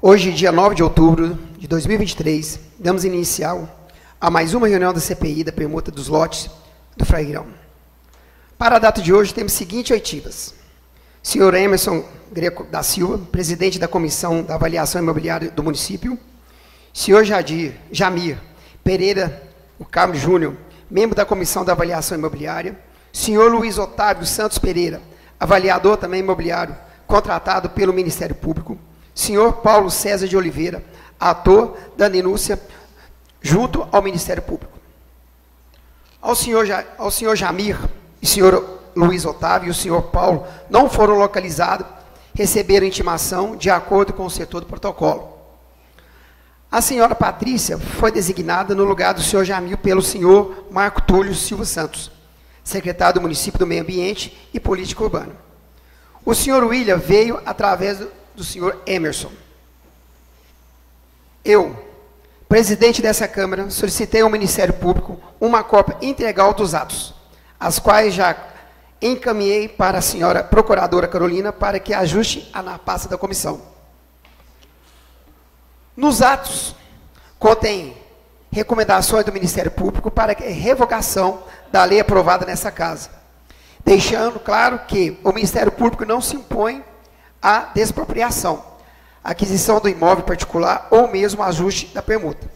Hoje, dia 9 de outubro de 2023, damos início a mais uma reunião da CPI da permuta dos lotes do Fragrão. Para a data de hoje, temos as seguintes oitivas. Senhor Emerson Greco da Silva, presidente da Comissão da Avaliação Imobiliária do município. Senhor Jamir Pereira o Carmo Júnior, membro da Comissão da Avaliação Imobiliária. Senhor Luiz Otávio Santos Pereira, avaliador também imobiliário, contratado pelo Ministério Público. Senhor Paulo César de Oliveira, ator da denúncia junto ao Ministério Público. Ao senhor Jamir e senhor Luiz Otávio e o senhor Paulo não foram localizados, receberam intimação de acordo com o setor do protocolo. A senhora Patrícia foi designada no lugar do senhor Jamil pelo senhor Marco Túlio Silva Santos, secretário do município do Meio Ambiente e Política Urbana. O senhor William veio através do senhor Emerson. Eu, presidente dessa Câmara, solicitei ao Ministério Público uma cópia integral dos atos, as quais já encaminhei para a senhora Procuradora Carolina para que ajuste na pasta da comissão. Nos atos, contém recomendações do Ministério Público para a revogação da lei aprovada nessa casa, deixando claro que o Ministério Público não se impõe à despropriação, aquisição do imóvel particular ou mesmo ajuste da permuta.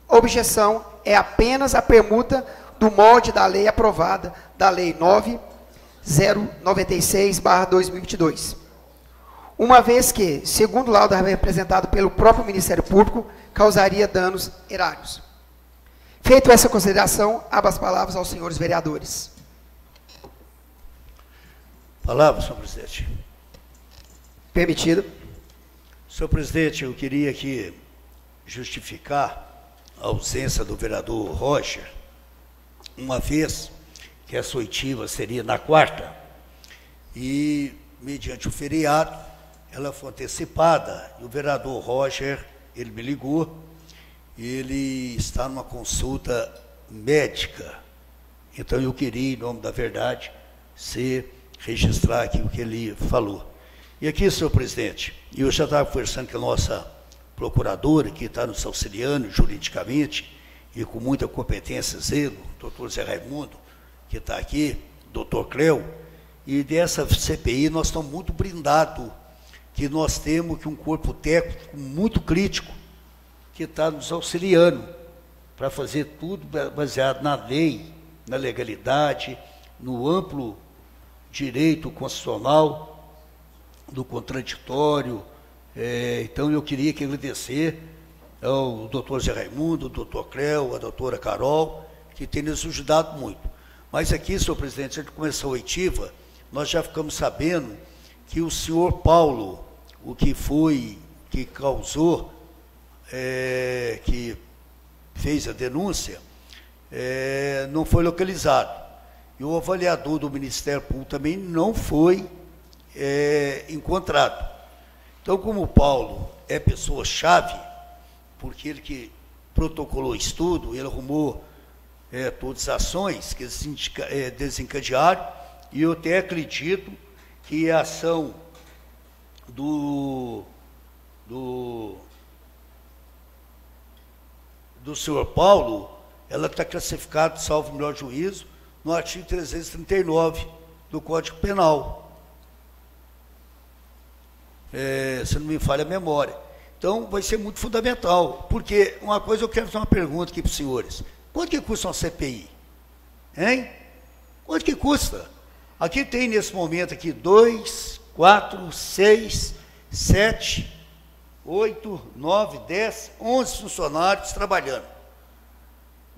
A objeção é apenas a permuta do molde da lei aprovada, da Lei 9.096/2022. Uma vez que, segundo o laudo representado pelo próprio Ministério Público, causaria danos erários. Feito essa consideração, abro as palavras aos senhores vereadores. Palavra, senhor presidente. Permitido. Senhor presidente, eu queria aqui justificar a ausência do vereador Roger, uma vez que essa oitiva seria na quarta, e, mediante o feriado, ela foi antecipada, e o vereador Roger, ele me ligou, ele está numa consulta médica. Então, eu queria, em nome da verdade, registrar aqui o que ele falou. E aqui, senhor presidente, eu já estava conversando com a nossa procuradora, que está nos auxiliando juridicamente, e com muita competência e zelo, doutor Zé Raimundo, que está aqui, doutor Cleo, e dessa CPI nós estamos muito brindados, que nós temos um corpo técnico muito crítico, que está nos auxiliando para fazer tudo baseado na lei, na legalidade, no amplo direito constitucional, do contraditório. Então, eu queria agradecer ao doutor Zé Raimundo, ao doutor Cleo, a doutora Carol, que tem nos ajudado muito. Mas aqui, senhor presidente, antes de começar a oitiva, nós já ficamos sabendo que o senhor Paulo, o que causou, que fez a denúncia, não foi localizado. E o avaliador do Ministério Público também não foi encontrado. Então, como o Paulo é pessoa-chave, porque ele que protocolou estudo, ele arrumou todas as ações que desencadearam, e eu até acredito que a ação do senhor Paulo, ela está classificada, salvo o melhor juízo, no artigo 339 do Código Penal. Se não me falha a memória. Então, vai ser muito fundamental, porque uma coisa eu quero fazer uma pergunta aqui para os senhores. Quanto que custa uma CPI? Hein? Quanto que custa? Aqui tem, nesse momento, aqui 2, 4, 6, 7, 8, 9, 10, 11 funcionários trabalhando.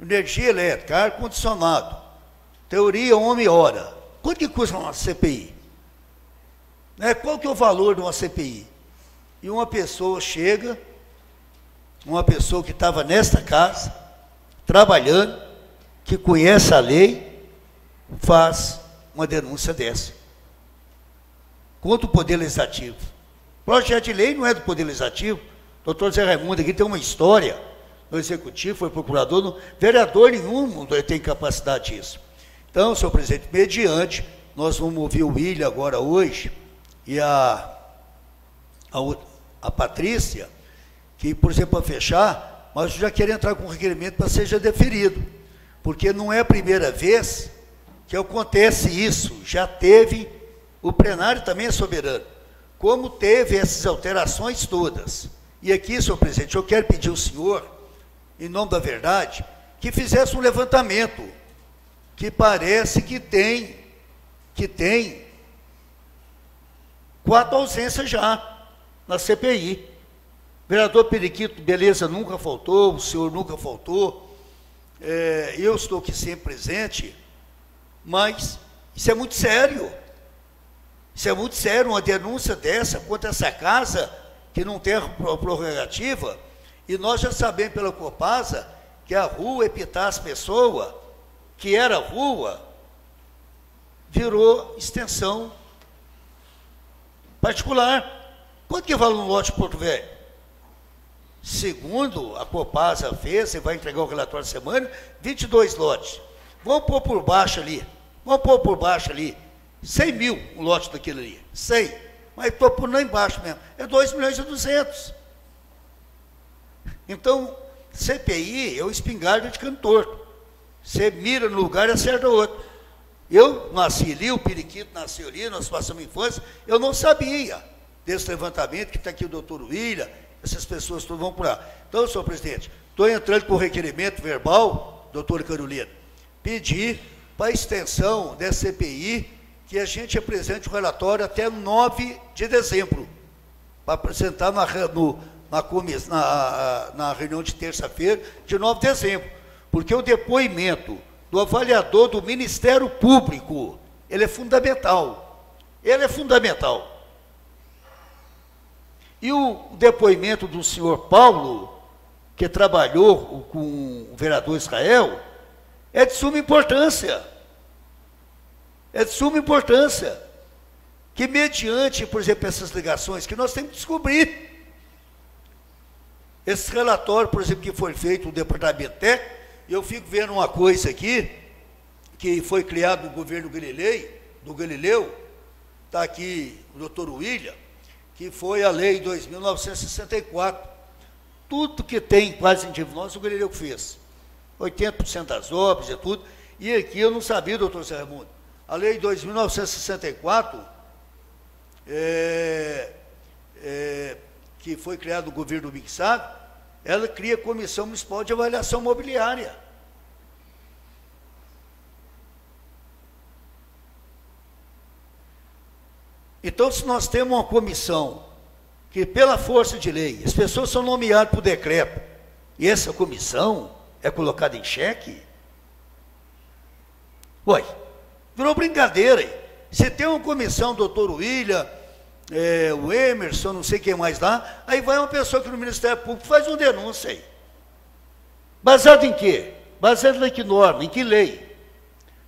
Energia elétrica, ar-condicionado, teoria homem-hora. Quanto que custa uma CPI? Qual que é o valor de uma CPI? E uma pessoa chega, uma pessoa que estava nesta casa, trabalhando, que conhece a lei, faz uma denúncia dessa. Contra o Poder Legislativo. O projeto de lei não é do Poder Legislativo. O doutor Zé Raimundo aqui tem uma história no Executivo, foi procurador, vereador nenhum tem capacidade disso. Então, senhor presidente, mediante, nós vamos ouvir o William agora hoje, e a Patrícia, que, por exemplo, para fechar, mas eu já quero entrar com requerimento para seja deferido, porque não é a primeira vez que acontece isso, já teve, o plenário também é soberano, como teve essas alterações todas. E aqui, senhor presidente, eu quero pedir ao senhor, em nome da verdade, que fizesse um levantamento, que parece que tem 4 ausências já na CPI. Vereador Periquito, beleza, nunca faltou, o senhor nunca faltou, eu estou aqui sempre presente, mas isso é muito sério. Isso é muito sério, uma denúncia dessa contra essa casa, que não tem prerrogativa, e nós já sabemos pela Copasa que a rua Epitácio Pessoa, que era rua, virou extensão particular. Quanto que vale um lote Porto Velho? Segundo a Copasa fez, você vai entregar o relatório da semana, 22 lotes. Vamos pôr por baixo ali, 100 mil um lote daquilo ali, 100, mas estou por lá embaixo mesmo, é 2.200.000. Então, CPI é o espingarda de cantor, você mira no lugar e acerta o outro. Eu nasci ali, o Periquito nasceu ali, nós passamos infância, eu não sabia desse levantamento, que está aqui o doutor William, essas pessoas todas vão por lá. Então, senhor presidente, estou entrando com requerimento verbal, doutora Carolina, pedir para a extensão dessa CPI, que a gente apresente o relatório até 9 de dezembro, para apresentar na reunião de terça-feira, de 9 de dezembro, porque o depoimento do avaliador do Ministério Público, ele é fundamental. Ele é fundamental. E o depoimento do senhor Paulo, que trabalhou com o vereador Israel, é de suma importância. É de suma importância. Que mediante, por exemplo, essas ligações, que nós temos que descobrir. Esse relatório, por exemplo, que foi feito no Departamento Técnico, eu fico vendo uma coisa aqui, que foi criado no governo do Galileu, está aqui o doutor William, que foi a lei 2.964. Tudo que tem quase indivíduos, o Galileu que fez. 80% das obras e tudo. E aqui eu não sabia, doutor Zé Raimundo, a lei 2.964, que foi criada no governo do Mixag, ela cria a Comissão Municipal de Avaliação Mobiliária. Então, se nós temos uma comissão que, pela força de lei, as pessoas são nomeadas por decreto, e essa comissão é colocada em xeque, ué, virou brincadeira. Você tem uma comissão, doutor William, o Emerson, não sei quem mais lá, aí vai uma pessoa que no Ministério Público faz uma denúncia aí. Baseado em quê? Baseado em que norma, em que lei?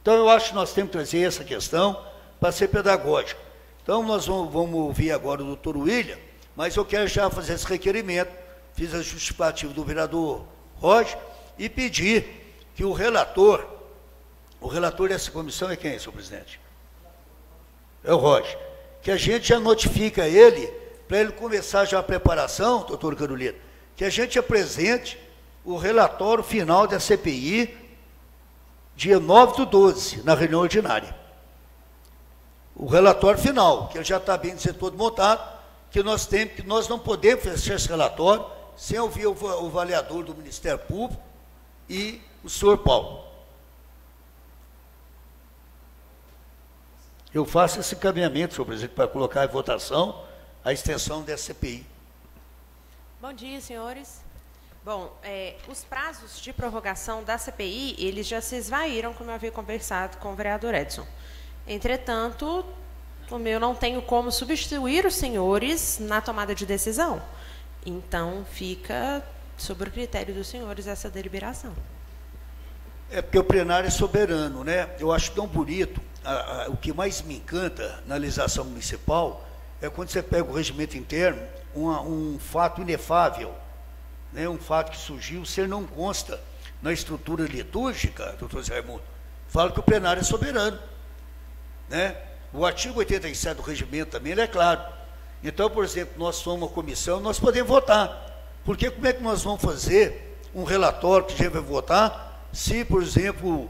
Então, eu acho que nós temos que trazer essa questão para ser pedagógico. Então, nós vamos ouvir agora o doutor William, mas eu quero já fazer esse requerimento, fiz a justificativa do vereador Roger, e pedir que o relator dessa comissão é quem, senhor presidente? É o Roger. Que a gente já notifica ele, para ele começar já a preparação, doutor Carolina, que a gente apresente o relatório final da CPI, dia 9/12, na reunião ordinária. O relatório final, que ele já está bem dizer todo montado, que nós não podemos fechar esse relatório sem ouvir o avaliador do Ministério Público e o senhor Paulo. Eu faço esse encaminhamento, senhor presidente, para colocar em votação a extensão dessa CPI. Bom dia, senhores. Bom, os prazos de prorrogação da CPI, eles já se esvaíram, como eu havia conversado com o vereador Edson. Entretanto, como eu não tenho como substituir os senhores na tomada de decisão, então fica sob o critério dos senhores essa deliberação. É porque o plenário é soberano, né? Eu acho tão bonito, o que mais me encanta na legislação municipal é quando você pega o regimento interno, um fato inefável, né? Um fato que surgiu, se ele não consta na estrutura litúrgica, doutor Zé Raimundo, fala que o plenário é soberano, né? O artigo 87 do regimento também, ele é claro. Então, por exemplo, nós somos uma comissão, nós podemos votar. Porque como é que nós vamos fazer um relatório que a gente vai votar se, por exemplo,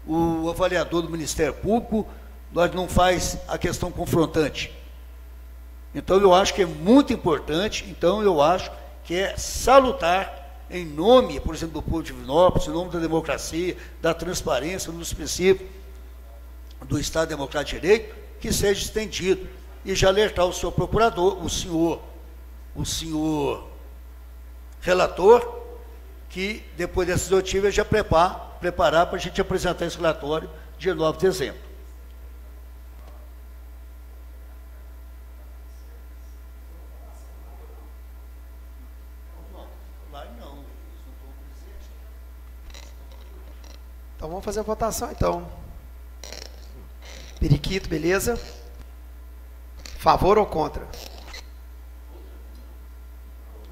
o avaliador do Ministério Público nós não faz a questão confrontante? Então, eu acho que é muito importante, então eu acho que é salutar, em nome, por exemplo, do povo de Divinópolis, em nome da democracia, da transparência, dos princípios do Estado Democrático de Direito, que seja estendido. E já alertar o senhor procurador, o senhor relator, que depois dessas notícias já preparar para a gente apresentar esse relatório dia 9 de dezembro. Então vamos fazer a votação, então. Periquito, beleza? Favor ou contra?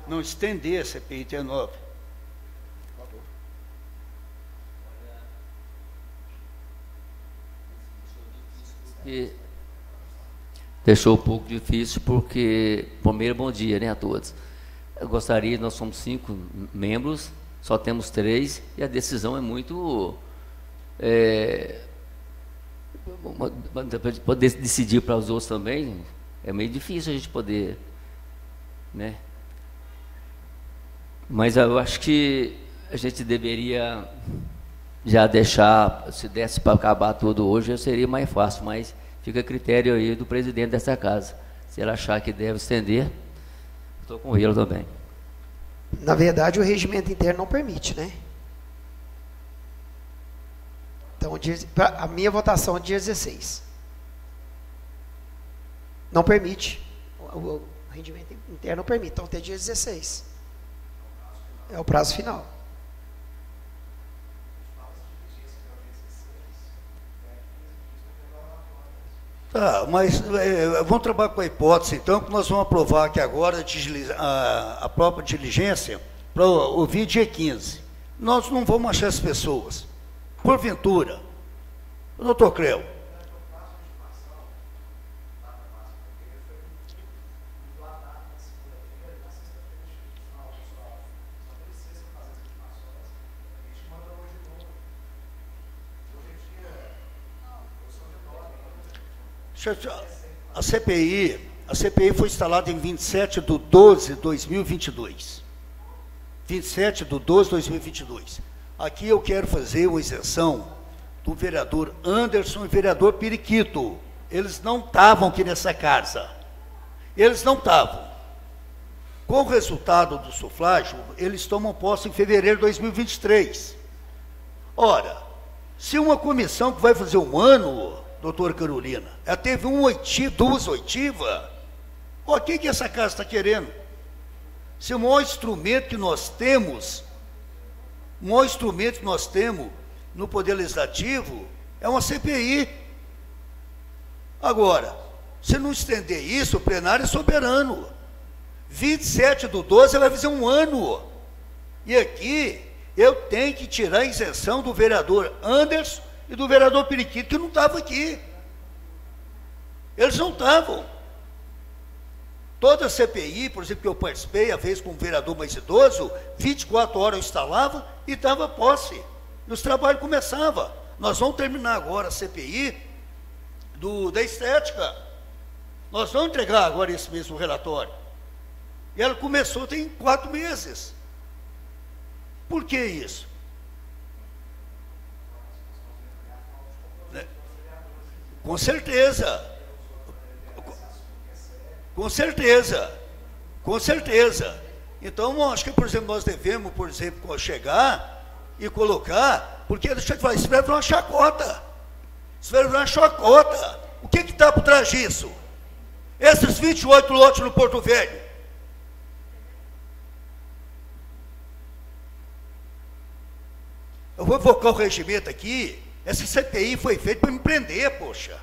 Não estender a CPI 19. E deixou um pouco difícil porque, primeiro, bom dia, né, a todos. Eu gostaria, nós somos 5 membros, só temos 3 e a decisão é muito... poder decidir para os outros também, é meio difícil a gente poder, né? Mas eu acho que a gente deveria já deixar, se desse para acabar tudo hoje, seria mais fácil, mas fica a critério aí do presidente dessa casa. Se ele achar que deve estender, estou com ele também. Na verdade, o regimento interno não permite, né? Então, a minha votação é dia 16. Não permite. O regimento interno não permite. Então, até dia 16. É o prazo final. Tá, mas vamos trabalhar com a hipótese, então, que nós vamos aprovar aqui agora a própria diligência para ouvir dia 15. Nós não vamos achar as pessoas. Porventura, doutor Creu, a CPI foi instalada em 27 de 12 de 2022. 27 de 12 de 2022. Aqui eu quero fazer uma isenção do vereador Anderson e vereador Periquito. Eles não estavam aqui nessa casa. Eles não estavam. Com o resultado do sufrágio, eles tomam posse em fevereiro de 2023. Ora, se uma comissão que vai fazer 1 ano, doutora Carolina, ela teve 2 oitivas, o que essa casa está querendo? Se o maior instrumento que nós temos, no Poder Legislativo é uma CPI. Agora, se não estender isso, o plenário é soberano. 27 de 12 vai fazer 1 ano. E aqui eu tenho que tirar a isenção do vereador Anderson e do vereador Periquito, que não estavam aqui. Eles não estavam. Toda a CPI, por exemplo, que eu participei, a vez com um vereador mais idoso, 24 horas eu instalava e dava posse. E os trabalhos começavam. Nós vamos terminar agora a CPI da estética. Nós vamos entregar agora esse mesmo relatório. E ela começou tem 4 meses. Por que isso? Com certeza. Com certeza. Com certeza. Então, acho que, por exemplo, nós devemos, por exemplo, chegar e colocar, porque deixa eu te falar, isso vai virar uma chacota. Isso vai virar uma chacota. O que está por trás disso? Esses 28 lotes no Porto Velho. Eu vou invocar o regimento aqui. Essa CPI foi feita para me prender, poxa.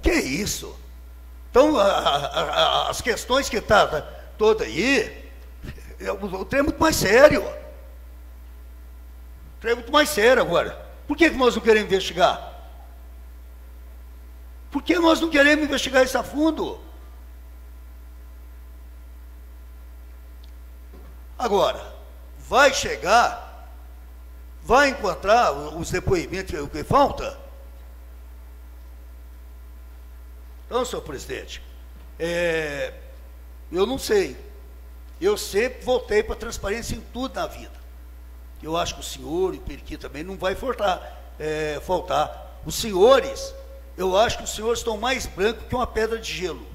Que isso? Então, as questões que estão todas aí, o trem é muito mais sério. O trem é muito mais sério agora. Por que nós não queremos investigar? Por que nós não queremos investigar isso a fundo? Agora, vai chegar, vai encontrar os depoimentos, o que falta? Então, senhor presidente, eu não sei. Eu sempre voltei para a transparência em tudo na vida. Eu acho que o senhor e o periquito também não vai faltar. Os senhores, eu acho que os senhores estão mais brancos que uma pedra de gelo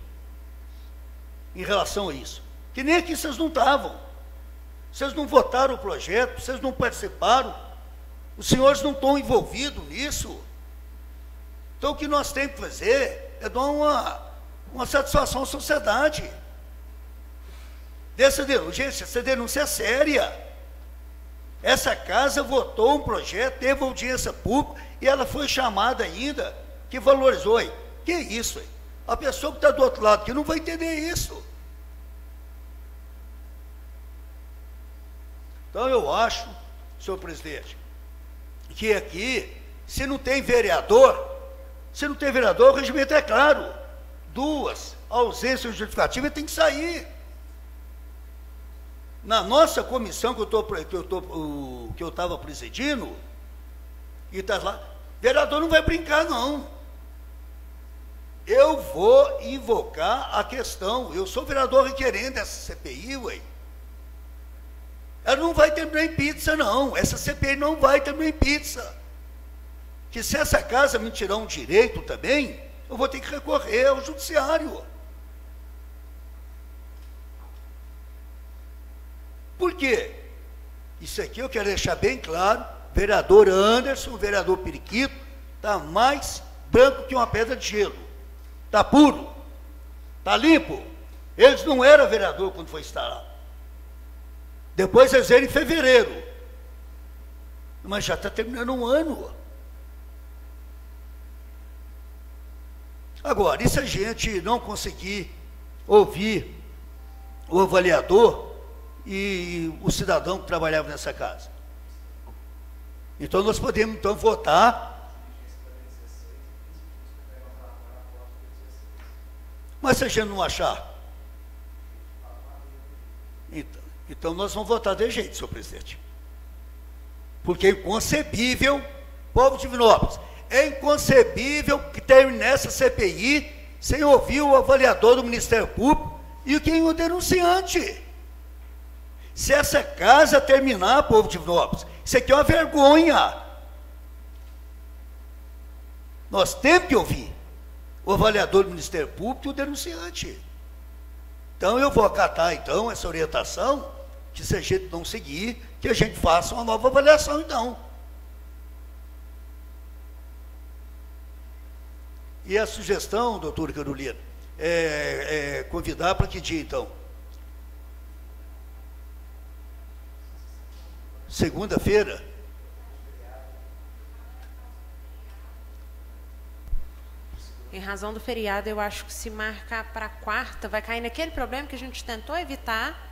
em relação a isso. Que nem aqui vocês não estavam. Vocês não votaram o projeto, vocês não participaram. Os senhores não estão envolvidos nisso. Então, o que nós temos que fazer é dar uma satisfação à sociedade. Dessa denúncia, essa denúncia é séria. Essa casa votou um projeto, teve audiência pública, e ela foi chamada ainda, que valorizou. Que é isso? A pessoa que está do outro lado aqui não vai entender isso. Então, eu acho, senhor presidente, que aqui, se não tem vereador, o regimento é claro. 2 ausências justificativas tem que sair. Na nossa comissão que eu estava presidindo, e está lá, vereador não vai brincar, não. Eu vou invocar a questão. Eu sou vereador requerendo essa CPI, ué. Ela não vai terminar em pizza, não. Essa CPI não vai terminar em pizza. Que se essa casa me tirar um direito também, eu vou ter que recorrer ao judiciário. Por quê? Isso aqui eu quero deixar bem claro. Vereador Anderson, vereador Periquito, está mais branco que uma pedra de gelo. Está puro. Está limpo. Eles não eram vereador quando foi instalado. Depois eles eram em fevereiro. Mas já está terminando um ano. Agora, e se a gente não conseguir ouvir o avaliador e o cidadão que trabalhava nessa casa? Então, nós podemos, então, votar. Mas se a gente não achar? Então, nós vamos votar de jeito, senhor presidente. Porque é inconcebível, povo de Divinópolis, é inconcebível que termine essa CPI sem ouvir o avaliador do Ministério Público e quem o denunciante. Se essa casa terminar, povo de Divinópolis, isso aqui é uma vergonha. Nós temos que ouvir o avaliador do Ministério Público e o denunciante. Então, eu vou acatar, então, essa orientação, que se a gente não seguir, que a gente faça uma nova avaliação, então. E a sugestão, doutora Carolina, é convidar para que dia, então? Segunda-feira? Em razão do feriado, eu acho que se marcar para quarta, vai cair naquele problema que a gente tentou evitar,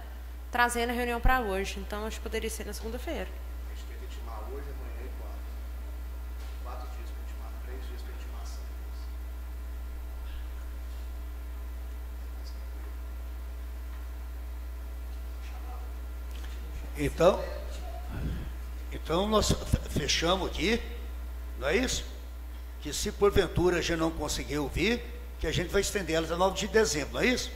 trazendo a reunião para hoje. Então, acho que poderia ser na segunda-feira. A gente tenta intimar hoje, amanhã e 4 dias para intimar, 3 dias para intimação. Então nós fechamos aqui, não é isso? Que se porventura a gente não conseguir ouvir, que a gente vai estender ela até 9 de dezembro, não é isso?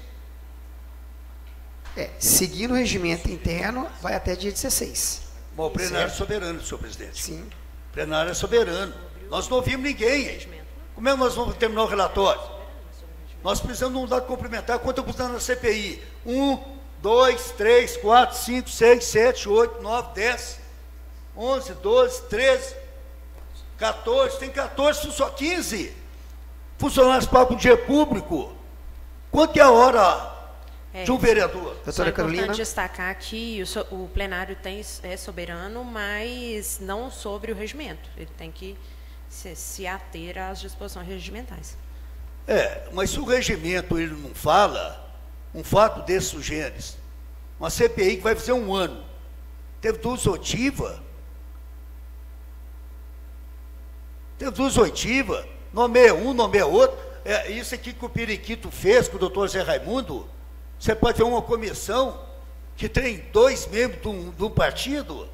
Seguindo o regimento interno, vai até dia 16. Bom, o plenário é soberano, senhor presidente. Sim. O plenário é soberano. Nós não ouvimos ninguém. Como é que nós vamos terminar o relatório? Nós precisamos de um dado complementar. Quanto custando na CPI? 1, 2, 3, 4, 5, 6, 7, 8, 9, 10, 11, 12, 13, 14. Tem 14, só 15 funcionários pagam dinheiro público. Quanto que é a hora de um vereador? Doutora Carolina. É importante destacar que o plenário é soberano, mas não sobre o regimento. Ele tem que se ater às disposições regimentais. Mas se o regimento ele não fala, um fato desses sugêneres, uma CPI que vai fazer um ano, teve 2 oitivas, nomeia um, nomeia outro, Isso aqui que o Periquito fez com o doutor Zé Raimundo, você pode ver uma comissão que tem 2 membros de um partido.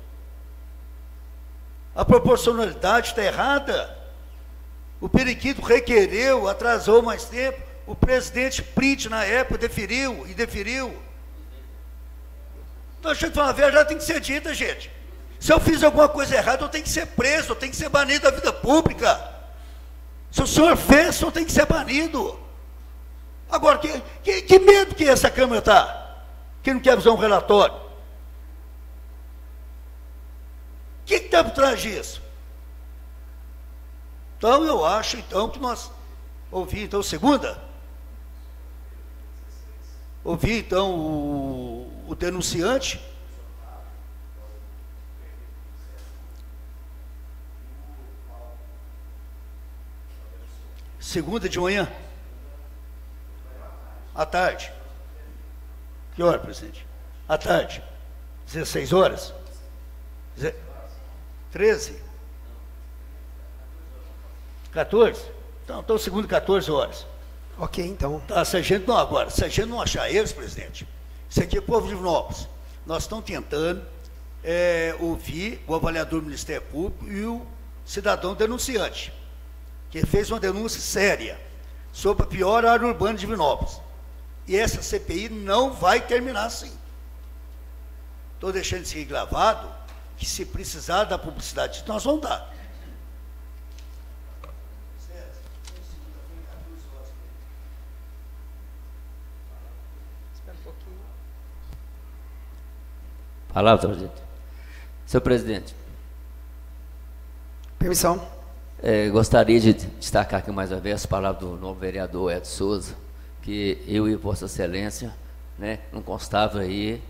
A proporcionalidade está errada. O Periquito requereu, atrasou mais tempo. O presidente Print, na época, deferiu. Então, deixa eu te falar, a verdade tem que ser dita, gente. Se eu fiz alguma coisa errada, eu tenho que ser preso, eu tenho que ser banido da vida pública. Se o senhor fez, o senhor tem que ser banido. Agora, que medo que essa Câmara está? Que não quer fazer um relatório? O que está por trás disso? Então, eu acho, então, que nós... Ouvi, então, segunda? Ouvi, então, o denunciante. Segunda de manhã? À tarde. Que hora, presidente? À tarde. 16 horas? 13? 14? Então segundo 14 horas. Ok, então. Tá, se a gente não, agora, se a gente não achar eles, presidente, isso aqui é povo de Divinópolis. Nós estamos tentando ouvir o avaliador do Ministério Público e o cidadão denunciante, que fez uma denúncia séria sobre a pior área urbana de Divinópolis. E essa CPI não vai terminar assim. Estou deixando isso aqui gravado, que se precisar da publicidade, nós vamos dar. Palavra, presidente. Senhor presidente. Permissão. Gostaria de destacar aqui mais uma vez as palavras do novo vereador Edson Souza, que eu e Vossa Excelência, né, não constava aí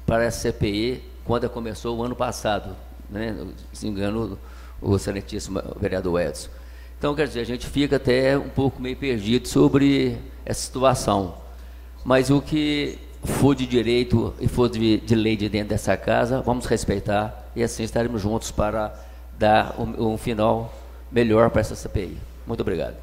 para a CPI quando começou o ano passado, né, se não me engano, o excelentíssimo vereador Edson. Então, quer dizer, a gente fica até um pouco meio perdido sobre essa situação, mas o que for de direito e for de lei de dentro dessa casa, vamos respeitar e assim estaremos juntos para dar um final melhor para essa CPI. Muito obrigado.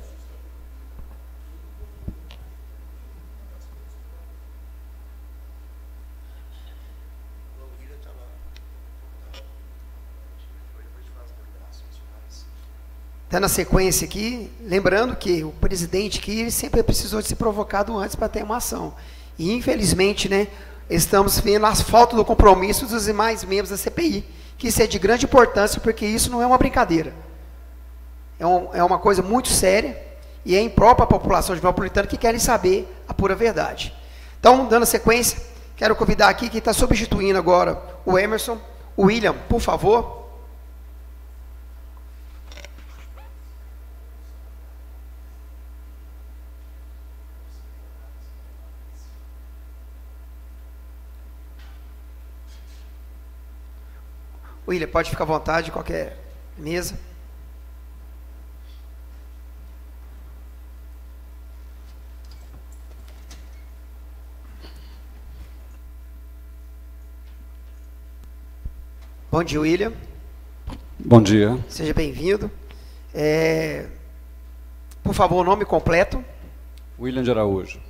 Está na sequência aqui, lembrando que o presidente aqui ele sempre precisou de ser provocado antes para ter uma ação. E, infelizmente, né, estamos vendo as faltas do compromisso dos demais membros da CPI, que isso é de grande importância, porque isso não é uma brincadeira. É uma coisa muito séria e é imprópria à população de Divinópolis que querem saber a pura verdade. Então, dando sequência, quero convidar aqui quem está substituindo agora o Emerson, o William, por favor. William, pode ficar à vontade, qualquer mesa. Bom dia, William. Bom dia. Seja bem-vindo. Por favor, o nome completo. William de Araújo.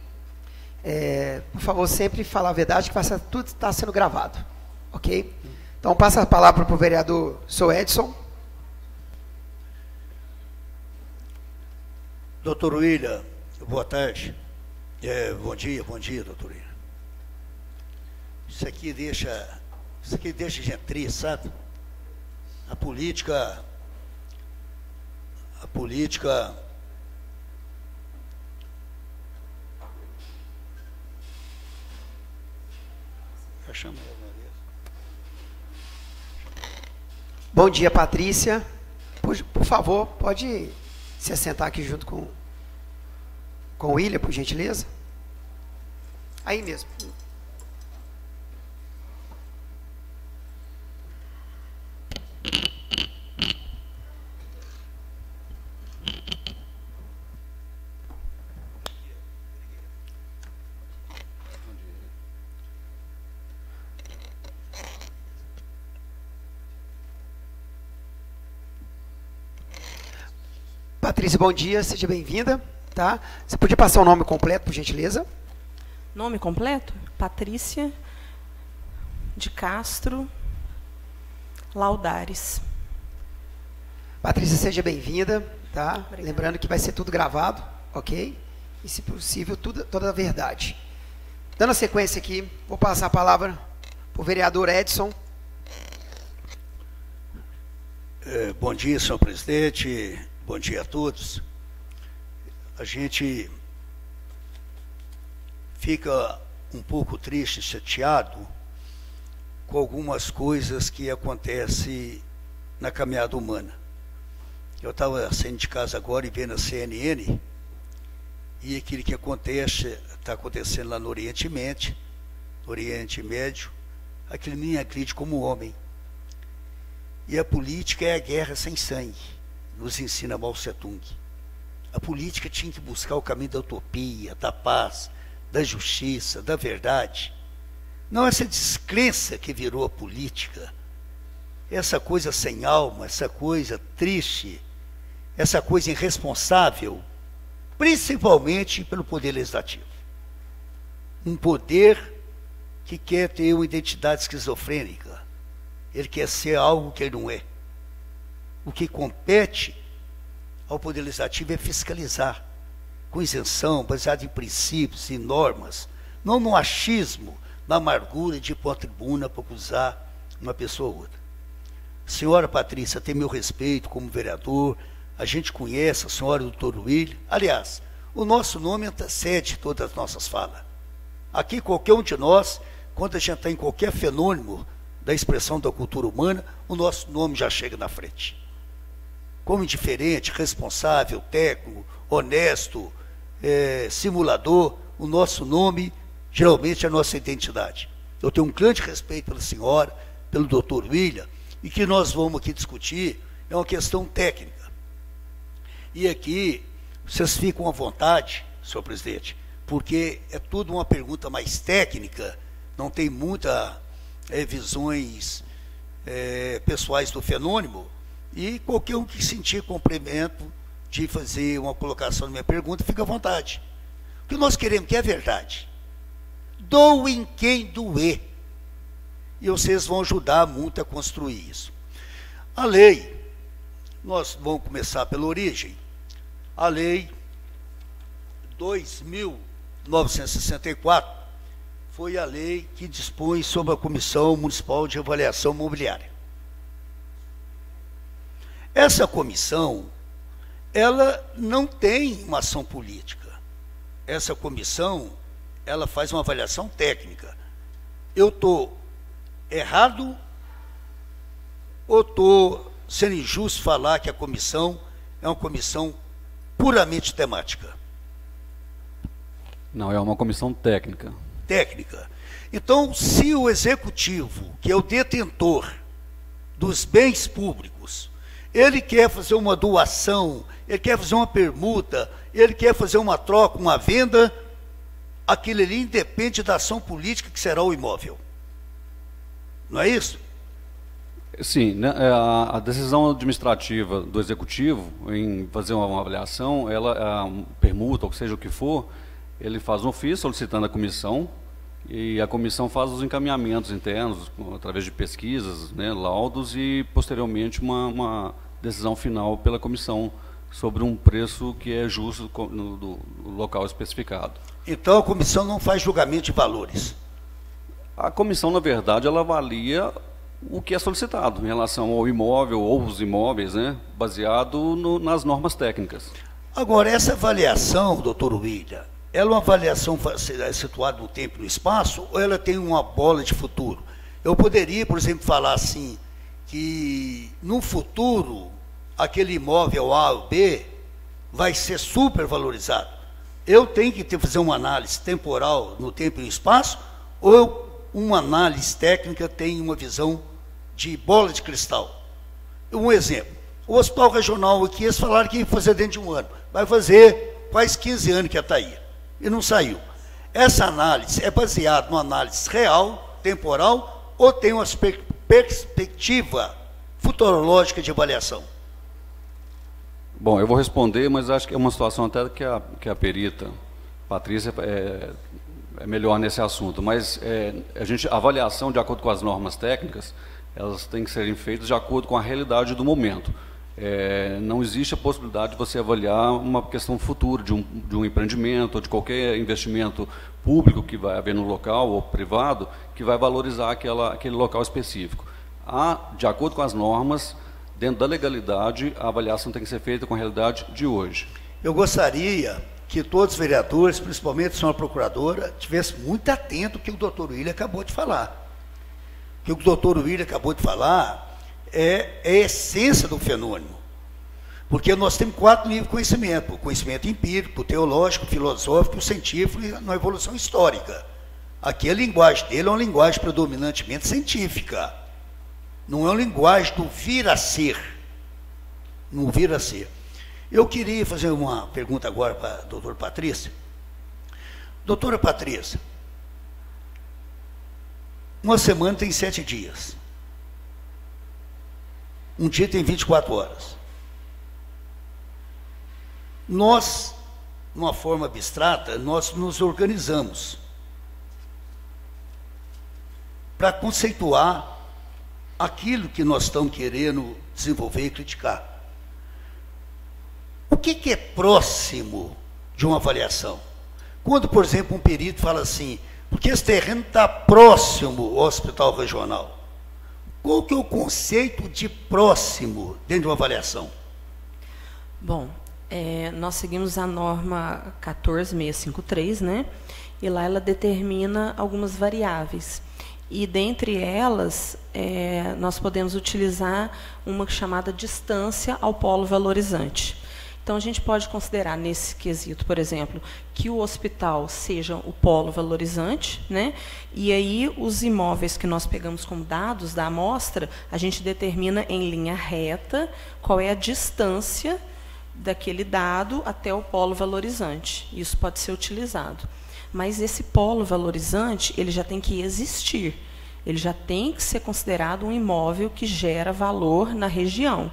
Por favor, sempre falar a verdade, que tudo está sendo gravado. Ok? Então, passa a palavra para o vereador Sr. Edson. Doutor William, boa tarde. Bom dia, doutor William. Isso aqui deixa gente triste, sabe? A política já chama ela uma vez. Bom dia, Patrícia. Por favor, pode se assentar aqui junto com o William, por gentileza. Aí mesmo. Patrícia, bom dia, seja bem-vinda. Tá? Você podia passar o nome completo, por gentileza? Nome completo? Patrícia de Castro Laudares. Patrícia, seja bem-vinda. Tá? Obrigada. Lembrando que vai ser tudo gravado, ok? E, se possível, toda a verdade. Dando a sequência aqui, vou passar a palavra para o vereador Edson. Bom dia, senhor presidente. Bom dia a todos. A gente fica um pouco triste, chateado com algumas coisas que acontecem na caminhada humana. Eu estava saindo de casa agora e vendo a CNN, e aquilo que está acontecendo lá no Oriente Médio, aquilo me agride como homem. E a política é a guerra sem sangue, nos ensina Mao Tse-tung. A política tinha que buscar o caminho da utopia, da paz, da justiça, da verdade. Não essa descrença que virou a política, essa coisa sem alma, essa coisa triste, essa coisa irresponsável, principalmente pelo poder legislativo. Um poder que quer ter uma identidade esquizofrênica. Ele quer ser algo que ele não é. O que compete ao Poder Legislativo é fiscalizar, com isenção, baseado em princípios e normas, não no achismo, na amargura de ir para a tribuna para acusar uma pessoa ou outra. Senhora Patrícia, tem meu respeito como vereador, a gente conhece a senhora doutor William. Aliás, o nosso nome antecede todas as nossas falas. Aqui, qualquer um de nós, quando a gente está em qualquer fenômeno da expressão da cultura humana, o nosso nome já chega na frente. Como indiferente, responsável, técnico, honesto, simulador, o nosso nome geralmente é a nossa identidade. Eu tenho um grande respeito pela senhora, pelo doutor William, e que nós vamos aqui discutir é uma questão técnica. E aqui, vocês ficam à vontade, senhor presidente, porque é tudo uma pergunta mais técnica, não tem muita visões pessoais do fenômeno, e qualquer um que sentir complemento de fazer uma colocação na minha pergunta, fica à vontade. O que nós queremos que é verdade. Doem quem doer. E vocês vão ajudar muito a construir isso. A lei, nós vamos começar pela origem. A lei 2.964 foi a lei que dispõe sobre a Comissão Municipal de Avaliação Imobiliária. Essa comissão, ela não tem uma ação política. Essa comissão, ela faz uma avaliação técnica. Eu estou errado ou estou sendo injusto falar que a comissão é uma comissão puramente temática? Não, é uma comissão técnica. Técnica. Então, se o executivo, que é o detentor dos bens públicos, ele quer fazer uma doação, ele quer fazer uma permuta, ele quer fazer uma troca, uma venda, aquilo ali independe da ação política que será o imóvel. Não é isso? Sim, né, a decisão administrativa do executivo em fazer uma avaliação, ela permuta, ou seja o que for, ele faz um ofício solicitando a comissão, e a comissão faz os encaminhamentos internos, através de pesquisas, né, laudos, e posteriormente uma decisão final pela comissão sobre um preço que é justo do local especificado. Então a comissão não faz julgamento de valores? A comissão, na verdade, ela avalia o que é solicitado em relação ao imóvel ou os imóveis, né, baseado nas normas técnicas. Agora, essa avaliação, doutor William, ela é uma avaliação situada no tempo e no espaço, ou ela tem uma bola de futuro? Eu poderia, por exemplo, falar assim, que no futuro, aquele imóvel A ou B vai ser supervalorizado. Eu tenho que fazer uma análise temporal no tempo e no espaço, ou uma análise técnica tem uma visão de bola de cristal? Um exemplo, o Hospital Regional aqui, eles falaram que ia fazer dentro de um ano, vai fazer quase 15 anos que está aí, e não saiu. Essa análise é baseada numa análise real, temporal, ou tem uma perspectiva futurológica de avaliação? Bom, eu vou responder, mas acho que é uma situação até que a perita Patrícia é melhor nesse assunto. Mas a avaliação, de acordo com as normas técnicas, elas têm que serem feitas de acordo com a realidade do momento. Não existe a possibilidade de você avaliar uma questão futura de um empreendimento ou de qualquer investimento público que vai haver no local ou privado que vai valorizar aquele local específico. De acordo com as normas, dentro da legalidade, a avaliação tem que ser feita com a realidade de hoje. Eu gostaria que todos os vereadores, principalmente a senhora procuradora, estivessem muito atentos ao que o doutor William acabou de falar. O que o doutor William acabou de falar é a essência do fenômeno. Porque nós temos 4 níveis de conhecimento: o conhecimento empírico, o teológico, o filosófico, o científico e a evolução histórica. Aqui a linguagem dele é uma linguagem predominantemente científica. Não é uma linguagem do vir a ser. Não vir a ser. Eu queria fazer uma pergunta agora para a doutora Patrícia. Doutora Patrícia, uma semana tem 7 dias. Um dia tem 24 horas. Nós, de uma forma abstrata, nós nos organizamos para conceituar aquilo que nós estamos querendo desenvolver e criticar. O que é próximo de uma avaliação? Quando, por exemplo, um perito fala assim, porque esse terreno está próximo ao hospital regional. Qual que é o conceito de próximo dentro de uma avaliação? Bom, nós seguimos a norma 14653, né? E lá ela determina algumas variáveis. E dentre elas, nós podemos utilizar uma chamada distância ao polo valorizante. Então, a gente pode considerar nesse quesito, por exemplo, que o hospital seja o polo valorizante, né? E aí os imóveis que nós pegamos como dados da amostra, a gente determina em linha reta qual é a distância daquele dado até o polo valorizante. Isso pode ser utilizado. Mas esse polo valorizante, ele já tem que existir. Ele já tem que ser considerado um imóvel que gera valor na região.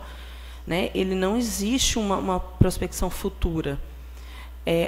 Né? Ele não existe uma prospecção futura.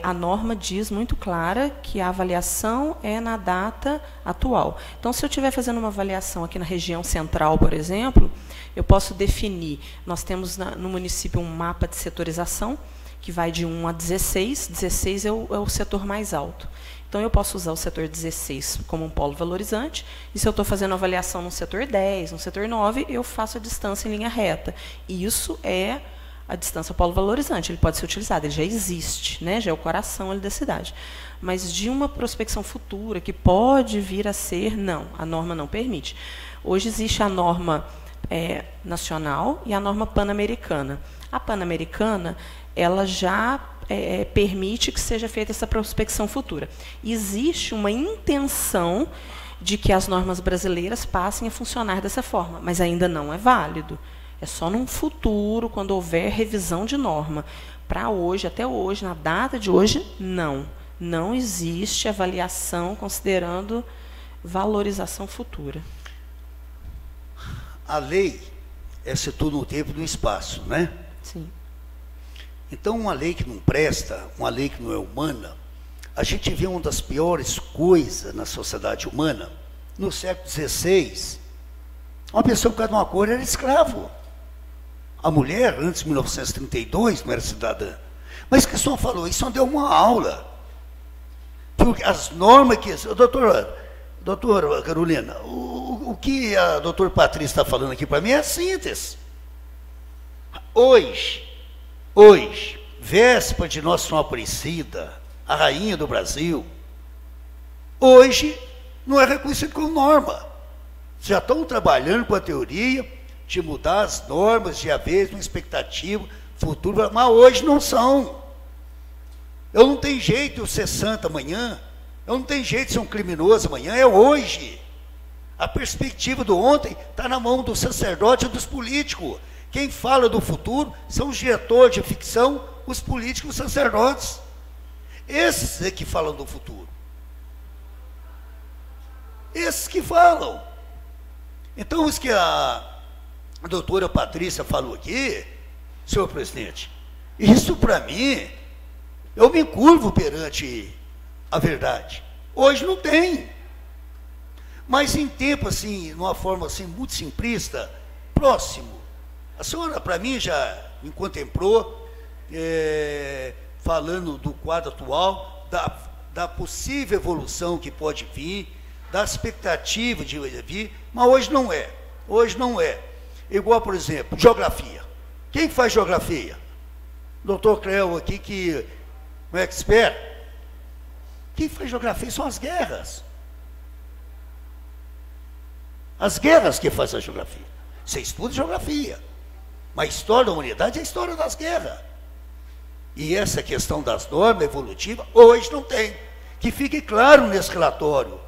A norma diz muito clara que a avaliação é na data atual. Então, se eu estiver fazendo uma avaliação aqui na região central, por exemplo, eu posso definir, nós temos no município um mapa de setorização, que vai de 1 a 16, 16 é o setor mais alto. Então, eu posso usar o setor 16 como um polo valorizante, e se eu estou fazendo avaliação no setor 10, no setor 9, eu faço a distância em linha reta. E isso é a distância ao polo valorizante, ele pode ser utilizado, ele já existe, né? Já é o coração ali da cidade. Mas de uma prospecção futura, que pode vir a ser, não, a norma não permite. Hoje existe a norma nacional e a norma pan-americana. A pan-americana, ela já permite que seja feita essa prospecção futura. Existe uma intenção de que as normas brasileiras passem a funcionar dessa forma, mas ainda não é válido. É só num futuro, quando houver revisão de norma. Para hoje, até hoje, na data de hoje, não. Não existe avaliação considerando valorização futura. A lei é setor no tempo e no espaço, né? Sim. Então, uma lei que não presta, uma lei que não é humana, a gente vê uma das piores coisas na sociedade humana. No século XVI, uma pessoa por causa de uma cor era escravo. A mulher, antes de 1932, não era cidadã. Mas que o senhor falou, isso não deu uma aula. Porque as normas que... Doutora Carolina, o que a doutora Patrícia está falando aqui para mim é a síntese. Hoje, véspera de Nossa Senhora Aparecida, a rainha do Brasil, hoje não é reconhecido como norma. Já estão trabalhando com a teoria de mudar as normas, de haver uma expectativa futura, mas hoje não são. Eu não tenho jeito de eu ser santo amanhã, eu não tenho jeito de ser um criminoso amanhã, é hoje. A perspectiva do ontem está na mão do sacerdote e dos políticos. Quem fala do futuro são os diretores de ficção, os políticos, os sacerdotes. Esses é que falam do futuro. Esses que falam. Então, os que a doutora Patrícia falou aqui, senhor presidente, Isso, para mim, eu me curvo perante a verdade. Hoje não tem. Mas em tempo, assim, numa forma assim, muito simplista, próximo. A senhora, para mim, já me contemplou, falando do quadro atual, da possível evolução que pode vir, da expectativa de vir, mas hoje não é. Hoje não é. Igual, por exemplo, geografia. Quem faz geografia? O doutor Cleo aqui, que é um expert. Quem faz geografia são as guerras. As guerras que fazem a geografia. Você estuda geografia. Mas a história da humanidade é a história das guerras. E essa questão das normas evolutivas, hoje não tem. Que fique claro nesse relatório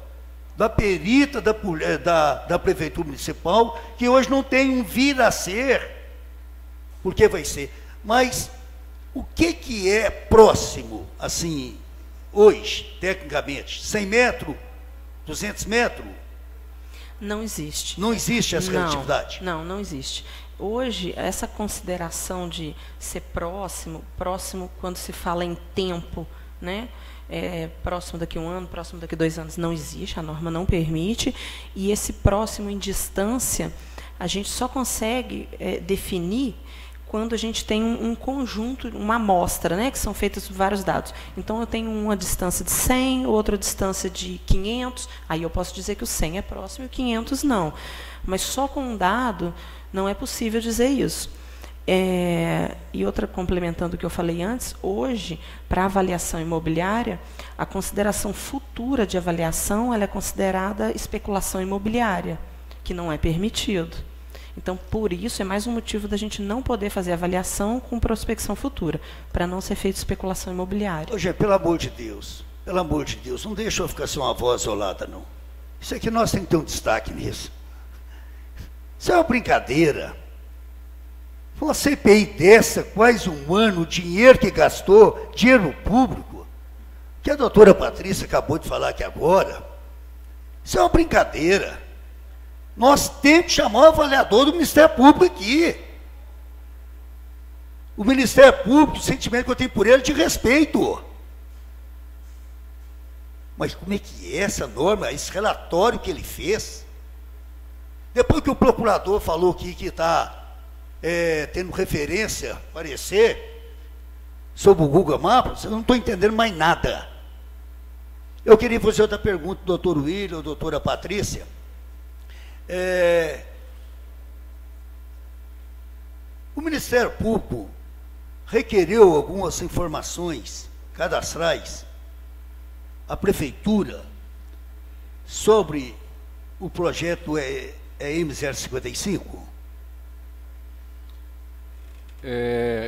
da perita da Prefeitura Municipal, que hoje não tem um vir a ser, porque vai ser. Mas o que é próximo, assim, hoje, tecnicamente? 100 metros? 200 metros? Não existe. Não existe essa relatividade? Não existe. Hoje, essa consideração de ser próximo quando se fala em tempo, né? Próximo daqui a 1 ano, próximo daqui a 2 anos, não existe, a norma não permite. E esse próximo em distância, a gente só consegue definir quando a gente tem um conjunto, uma amostra, né, que são feitas vários dados. Então, eu tenho uma distância de 100, outra distância de 500, aí eu posso dizer que o 100 é próximo e o 500 não. Mas só com um dado não é possível dizer isso. E outra, complementando o que eu falei antes, hoje, para avaliação imobiliária, a consideração futura de avaliação ela é considerada especulação imobiliária, que não é permitido. Então, por isso, é mais um motivo da gente não poder fazer avaliação com prospecção futura, para não ser feita especulação imobiliária. Ô, gente, pelo amor de Deus, não deixa eu ficar sem uma voz isolada, não. Isso aqui nós temos que ter um destaque nisso. Isso é uma brincadeira. Uma CPI dessa, quase um ano, o dinheiro que gastou, dinheiro público, que a doutora Patrícia acabou de falar aqui agora, isso é uma brincadeira. Nós temos que chamar o avaliador do Ministério Público aqui. O Ministério Público, o sentimento que eu tenho por ele é de respeito. Mas como é que é essa norma, esse relatório que ele fez? Depois que o procurador falou aqui que está tendo referência, parecer, sobre o Google Maps, eu não estou entendendo mais nada. Eu queria fazer outra pergunta, doutor William, doutora Patrícia. O Ministério Público requereu algumas informações cadastrais à Prefeitura sobre o projeto M055?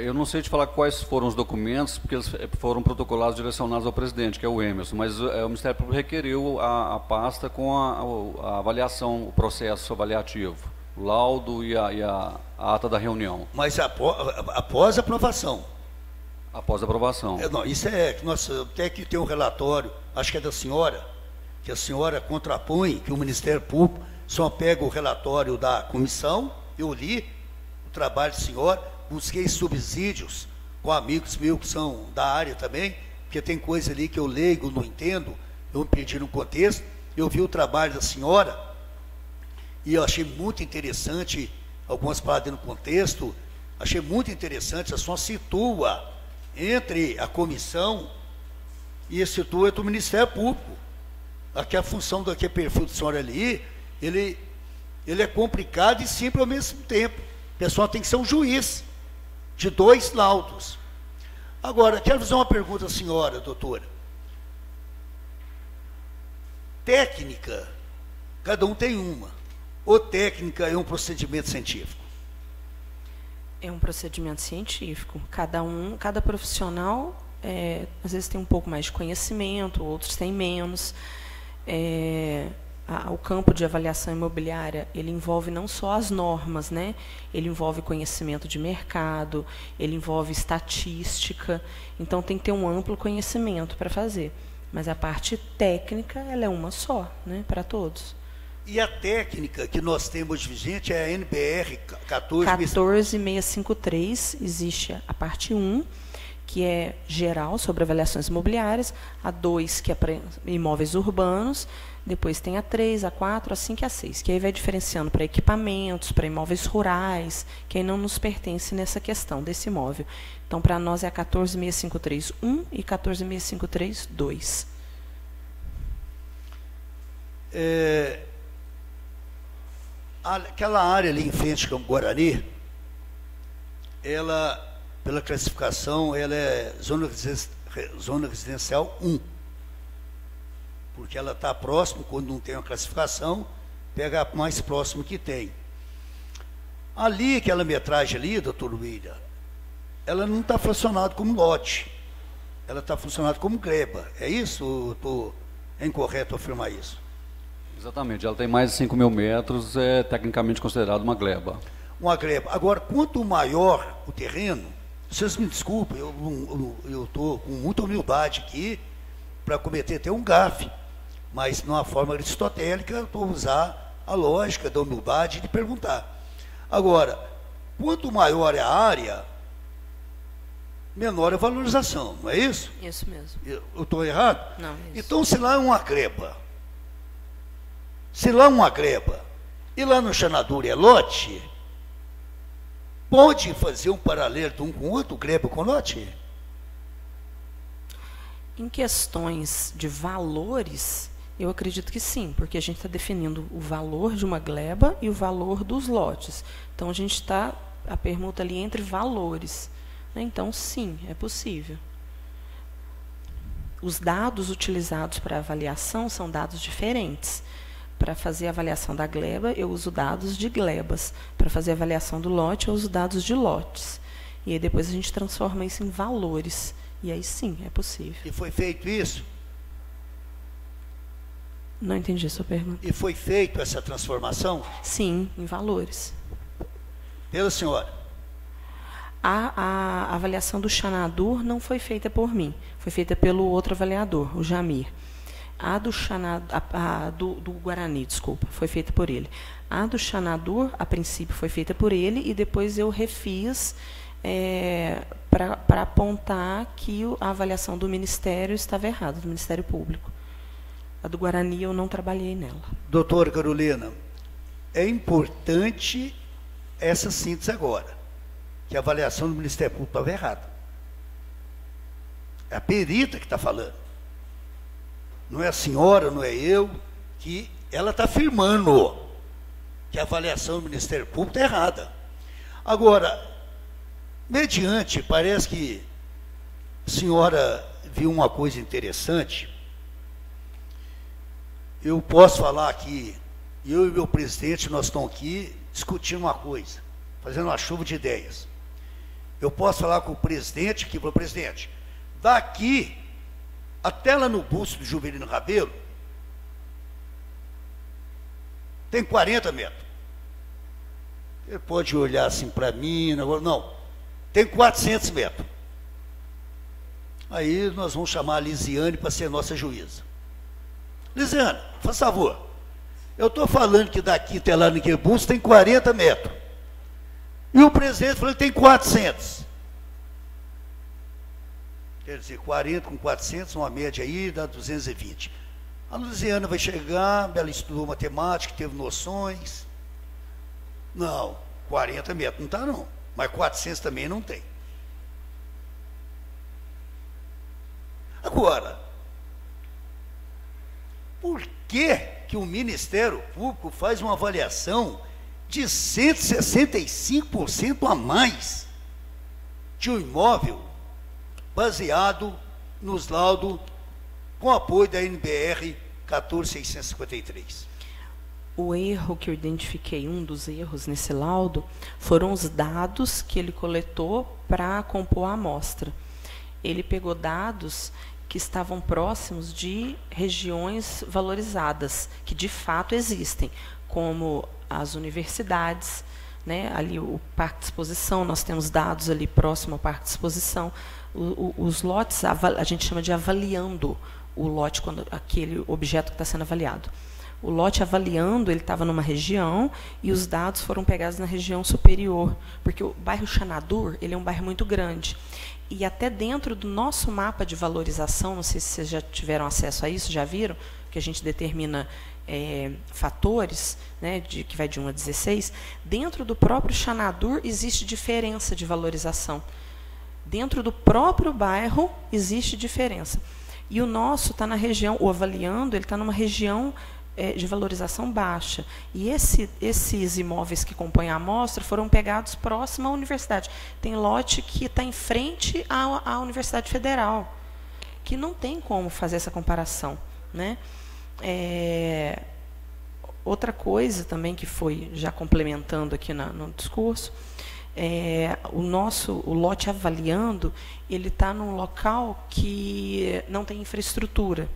Eu não sei te falar quais foram os documentos, porque eles foram protocolados direcionados ao presidente, que é o Emerson, mas o Ministério Público requeriu a pasta com a avaliação, o processo avaliativo, o laudo e a ata da reunião. Mas após a aprovação? Após a aprovação. Não, isso nós até que tem um relatório, acho que é da senhora, que a senhora contrapõe que o Ministério Público só pega o relatório da comissão, eu li o trabalho da senhora, busquei subsídios com amigos meus que são da área também, porque tem coisa ali que eu leigo, não entendo, eu me perdi no contexto, eu vi o trabalho da senhora, e eu achei muito interessante, algumas palavras no contexto, achei muito interessante, a senhora situa entre a comissão e situa entre o Ministério Público. Aqui a função daquele perfil da senhora ali, ele é complicado e simples ao mesmo tempo. O pessoal tem que ser um juiz de 2 laudos. Agora, quero fazer uma pergunta à senhora, doutora. Técnica, cada um tem uma. Ou técnica é um procedimento científico? É um procedimento científico. Cada profissional, às vezes tem um pouco mais de conhecimento, outros têm menos. O campo de avaliação imobiliária, ele envolve não só as normas, né? Ele envolve conhecimento de mercado, ele envolve estatística, então tem que ter um amplo conhecimento para fazer. Mas a parte técnica, ela é uma só, né, para todos. E a técnica que nós temos vigente é a NBR 14653, existe a parte 1, que é geral, sobre avaliações imobiliárias, a 2, que é para imóveis urbanos, depois tem a 3, a 4, a 5 e a 6, que aí vai diferenciando para equipamentos, para imóveis rurais, que aí não nos pertence nessa questão desse imóvel. Então, para nós é a 14653-1 e 14653-2. Aquela área ali em frente ao Guarani, ela, pela classificação, ela é zona residencial 1. Porque ela está próximo, quando não tem uma classificação, pega a mais próximo que tem. Ali, aquela metragem ali, doutor William, ela não está funcionando como lote. Ela está funcionando como gleba. É isso? É incorreto afirmar isso? Exatamente, ela tem mais de 5.000 metros, é tecnicamente considerado uma gleba. Uma gleba. Agora, quanto maior o terreno, vocês me desculpem, eu estou com muita humildade aqui para cometer até um gafe, mas numa forma aristotélica, eu vou usar a lógica da humildade de perguntar. Agora, quanto maior é a área, menor é a valorização, não é isso? Isso mesmo. Eu estou errado? Não, isso. Então, se lá é uma gleba, e lá no Xanadu é lote, pode fazer um paralelo de um com o outro, gleba com lote? Em questões de valores, eu acredito que sim, porque a gente está definindo o valor de uma gleba e o valor dos lotes. Então, a gente está, a permuta ali entre valores. Então, sim, é possível. Os dados utilizados para avaliação são dados diferentes. Para fazer a avaliação da gleba, eu uso dados de glebas. Para fazer a avaliação do lote, eu uso dados de lotes. E aí depois a gente transforma isso em valores. E aí sim, é possível. E foi feito isso? Não entendi a sua pergunta. E foi feita essa transformação? Sim, em valores. Pela senhora? A avaliação do Xanadu não foi feita por mim. Foi feita pelo outro avaliador, o Jamir. A do do Guarani, desculpa, foi feita por ele. A do Xanadu, a princípio, foi feita por ele e depois eu refiz para apontar que a avaliação do Ministério estava errada, do Ministério Público. A do Guarani eu não trabalhei nela. Doutora Carolina, é importante essa síntese agora, que a avaliação do Ministério Público estava errada. É a perita que está falando. Não é a senhora, não é eu, que ela está afirmando que a avaliação do Ministério Público está errada. Agora, mediante, parece que a senhora viu uma coisa interessante. Eu posso falar aqui, eu e meu presidente, nós estamos aqui discutindo uma coisa, fazendo uma chuva de ideias. Eu posso falar com o presidente aqui, para o presidente, daqui até lá no busto do Juvelino Rabelo, tem 40 metros. Ele pode olhar assim para mim, não, tem 400 metros. Aí nós vamos chamar a Lisiane para ser nossa juíza. Lisiane, faz favor, eu estou falando que daqui até lá naquele busto tem 40 metros. E o presidente falou que tem 400. Quer dizer, 40 com 400, uma média aí, dá 220. A Luziana vai chegar, ela estudou matemática, teve noções. Não, 40 metros não está não, mas 400 também não tem. Agora, por que o Ministério Público faz uma avaliação de 165% a mais de um imóvel baseado nos laudos com apoio da NBR 14653? O erro que eu identifiquei, um dos erros nesse laudo, foram os dados que ele coletou para compor a amostra. Ele pegou dados que estavam próximos de regiões valorizadas, que de fato existem, como as universidades, né, ali o Parque de Exposição, nós temos dados ali próximo ao Parque de Exposição. Os lotes, a gente chama de avaliando o lote, quando aquele objeto que está sendo avaliado. O lote avaliando, ele estava numa região e os dados foram pegados na região superior, porque o bairro Xanadur, ele é um bairro muito grande. E até dentro do nosso mapa de valorização, não sei se vocês já tiveram acesso a isso, já viram, que a gente determina fatores, né, que vai de 1 a 16, dentro do próprio Xanadur existe diferença de valorização. Dentro do próprio bairro existe diferença. E o nosso está na região, o avaliando, ele está numa região de valorização baixa. E esses imóveis que compõem a amostra foram pegados próximo à universidade. Tem lote que está em frente à Universidade Federal, que não tem como fazer essa comparação, né? Outra coisa também que foi, já complementando aqui no discurso, o lote avaliando, ele está num local que não tem infraestrutura,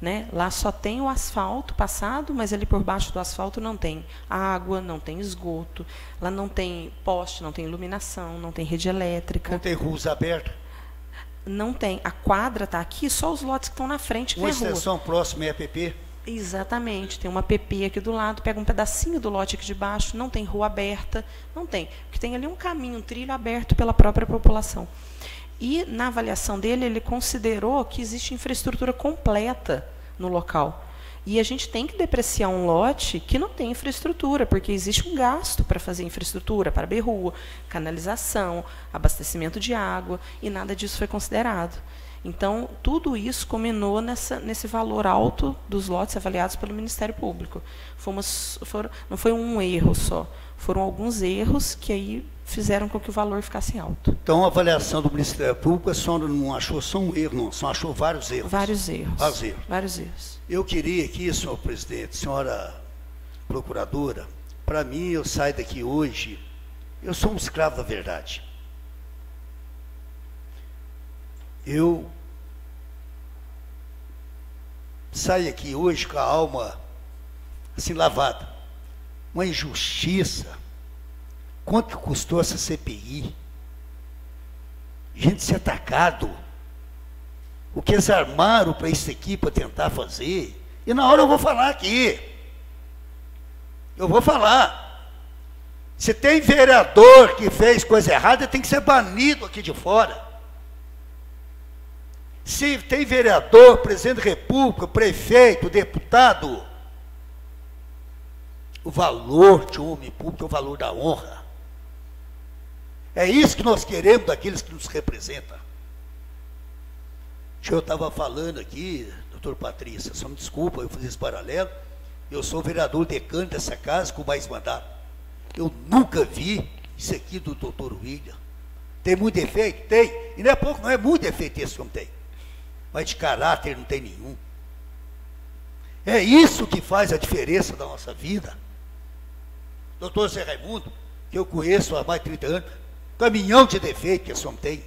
né? Lá só tem o asfalto passado, mas ali por baixo do asfalto não tem água, não tem esgoto, lá não tem poste, não tem iluminação, não tem rede elétrica. Não tem ruas abertas? Não tem. A quadra está aqui, só os lotes que estão na frente que Uma é rua. extensão próxima é APP? Exatamente, tem uma PP aqui do lado, pega um pedacinho do lote aqui de baixo, não tem rua aberta, não tem. Porque tem ali um caminho, um trilho aberto pela própria população. E, na avaliação dele, ele considerou que existe infraestrutura completa no local. E a gente tem que depreciar um lote que não tem infraestrutura, porque existe um gasto para fazer infraestrutura, para abrir rua, canalização, abastecimento de água, e nada disso foi considerado. Então, tudo isso culminou nesse valor alto dos lotes avaliados pelo Ministério Público. Não foi um erro só, foram alguns erros que aí fizeram com que o valor ficasse alto. Então, a avaliação do Ministério Público, a senhora não achou só um erro, não, só achou vários erros. Vários erros. Vários erros. Vários erros. Eu queria aqui, senhor presidente, senhora procuradora, para mim, eu saio daqui hoje, eu sou um escravo da verdade. Eu saio aqui hoje com a alma assim lavada. Uma injustiça. Quanto que custou essa CPI? Gente se atacado. O que eles armaram para isso aqui, para tentar fazer. E na hora eu vou falar aqui. Eu vou falar. Se tem vereador que fez coisa errada, tem que ser banido aqui de fora. Se tem vereador, presidente da República, prefeito, deputado, o valor de um homem público é o valor da honra. É isso que nós queremos daqueles que nos representam. Eu estava falando aqui, doutor Patrícia, só me desculpa eu fazer esse paralelo, eu sou vereador decano dessa casa com mais mandato. Eu nunca vi isso aqui do doutor William. Tem muito defeito? Tem. E não é pouco, não é muito defeito esse que não tem. Mas de caráter não tem nenhum. É isso que faz a diferença da nossa vida. Doutor Zé Raimundo, que eu conheço há mais de 30 anos, caminhão de defeito que esse homem tem.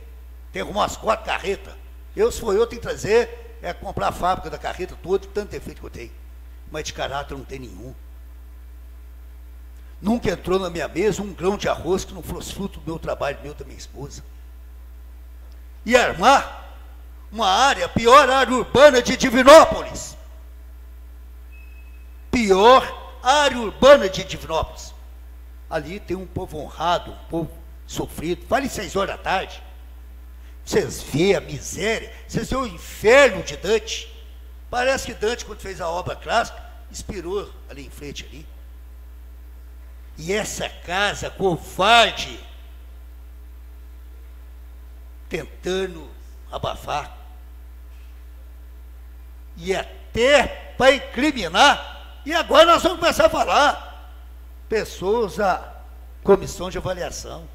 Tem umas 4 carretas. Se for eu, tenho que trazer, comprar a fábrica da carreta toda, tanto defeito que eu tenho. Mas de caráter não tem nenhum. Nunca entrou na minha mesa um grão de arroz que não fosse fruto do meu trabalho, meu da minha esposa. E armar uma área, pior área urbana de Divinópolis. Pior área urbana de Divinópolis. Ali tem um povo honrado, um povo sofrido. Vale 6 horas da tarde. Vocês veem a miséria, vocês veem o inferno de Dante. Parece que Dante, quando fez a obra clássica, inspirou ali em frente ali. E essa casa covarde, tentando abafar. E até para incriminar. E agora nós vamos começar a falar. Pessoas da comissão de avaliação.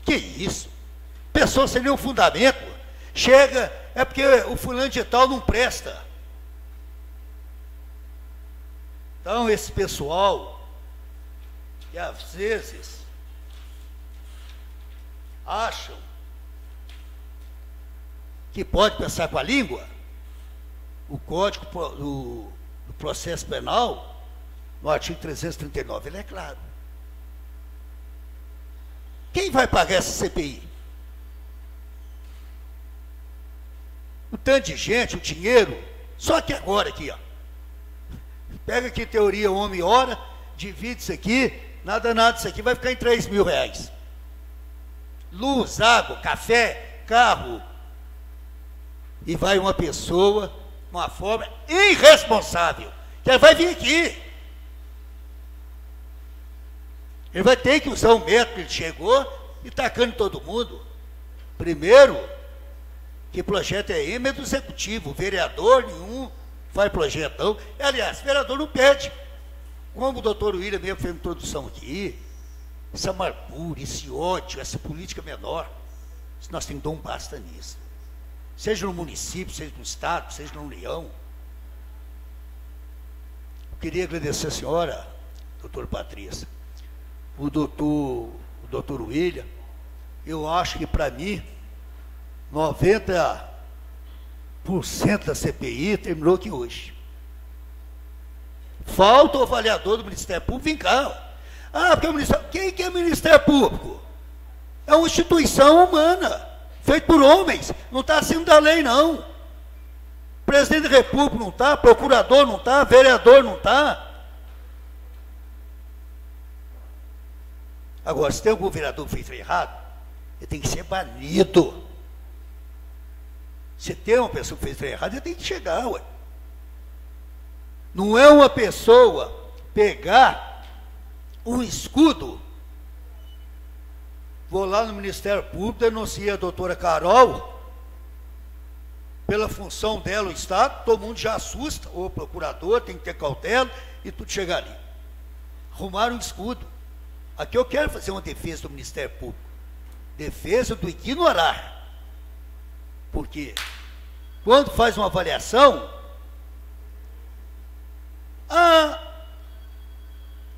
Que isso? Pessoas sem nenhum fundamento. Chega, é porque o fulano de tal não presta. Então, esse pessoal, que às vezes acham que pode pensar com a língua, o Código do Processo Penal, no artigo 339, ele é claro. Quem vai pagar essa CPI? O tanto de gente, o dinheiro, Só que agora aqui, ó, pega aqui teoria homem-hora, divide isso aqui, nada, isso aqui vai ficar em R$3.000. Luz, água, café, carro. E vai uma pessoa, uma forma irresponsável, que ela vai vir aqui. Ele vai ter que usar o método que ele chegou e tacando todo mundo. Primeiro, que projeto é esse? É do executivo, vereador nenhum faz projeto não. Aliás, vereador não pede. Como o doutor William mesmo fez uma introdução aqui, essa amargura, esse ódio, essa política menor, nós temos que dar um basta nisso. Seja no município, seja no estado, seja na União. Eu queria agradecer a senhora, doutor Patrícia, o doutor William. Eu acho que para mim 90% da CPI terminou aqui hoje. Falta o avaliador do Ministério Público vir cá. Porque o Ministério... Quem que é o Ministério Público? É uma instituição humana, feita por homens, não está acima da lei, não. Presidente da República não está, procurador não está, vereador não está. Agora, se tem algum vereador que fez errado, ele tem que ser banido. Se tem uma pessoa que fez errado, ele tem que chegar, ué. Não é uma pessoa pegar um escudo, vou lá no Ministério Público, denuncio a doutora Carol, pela função dela no Estado, todo mundo já assusta, o procurador tem que ter cautela, e tudo chega ali. Arrumaram um escudo. Aqui eu quero fazer uma defesa do Ministério Público. Defesa do ignorar. Porque quando faz uma avaliação,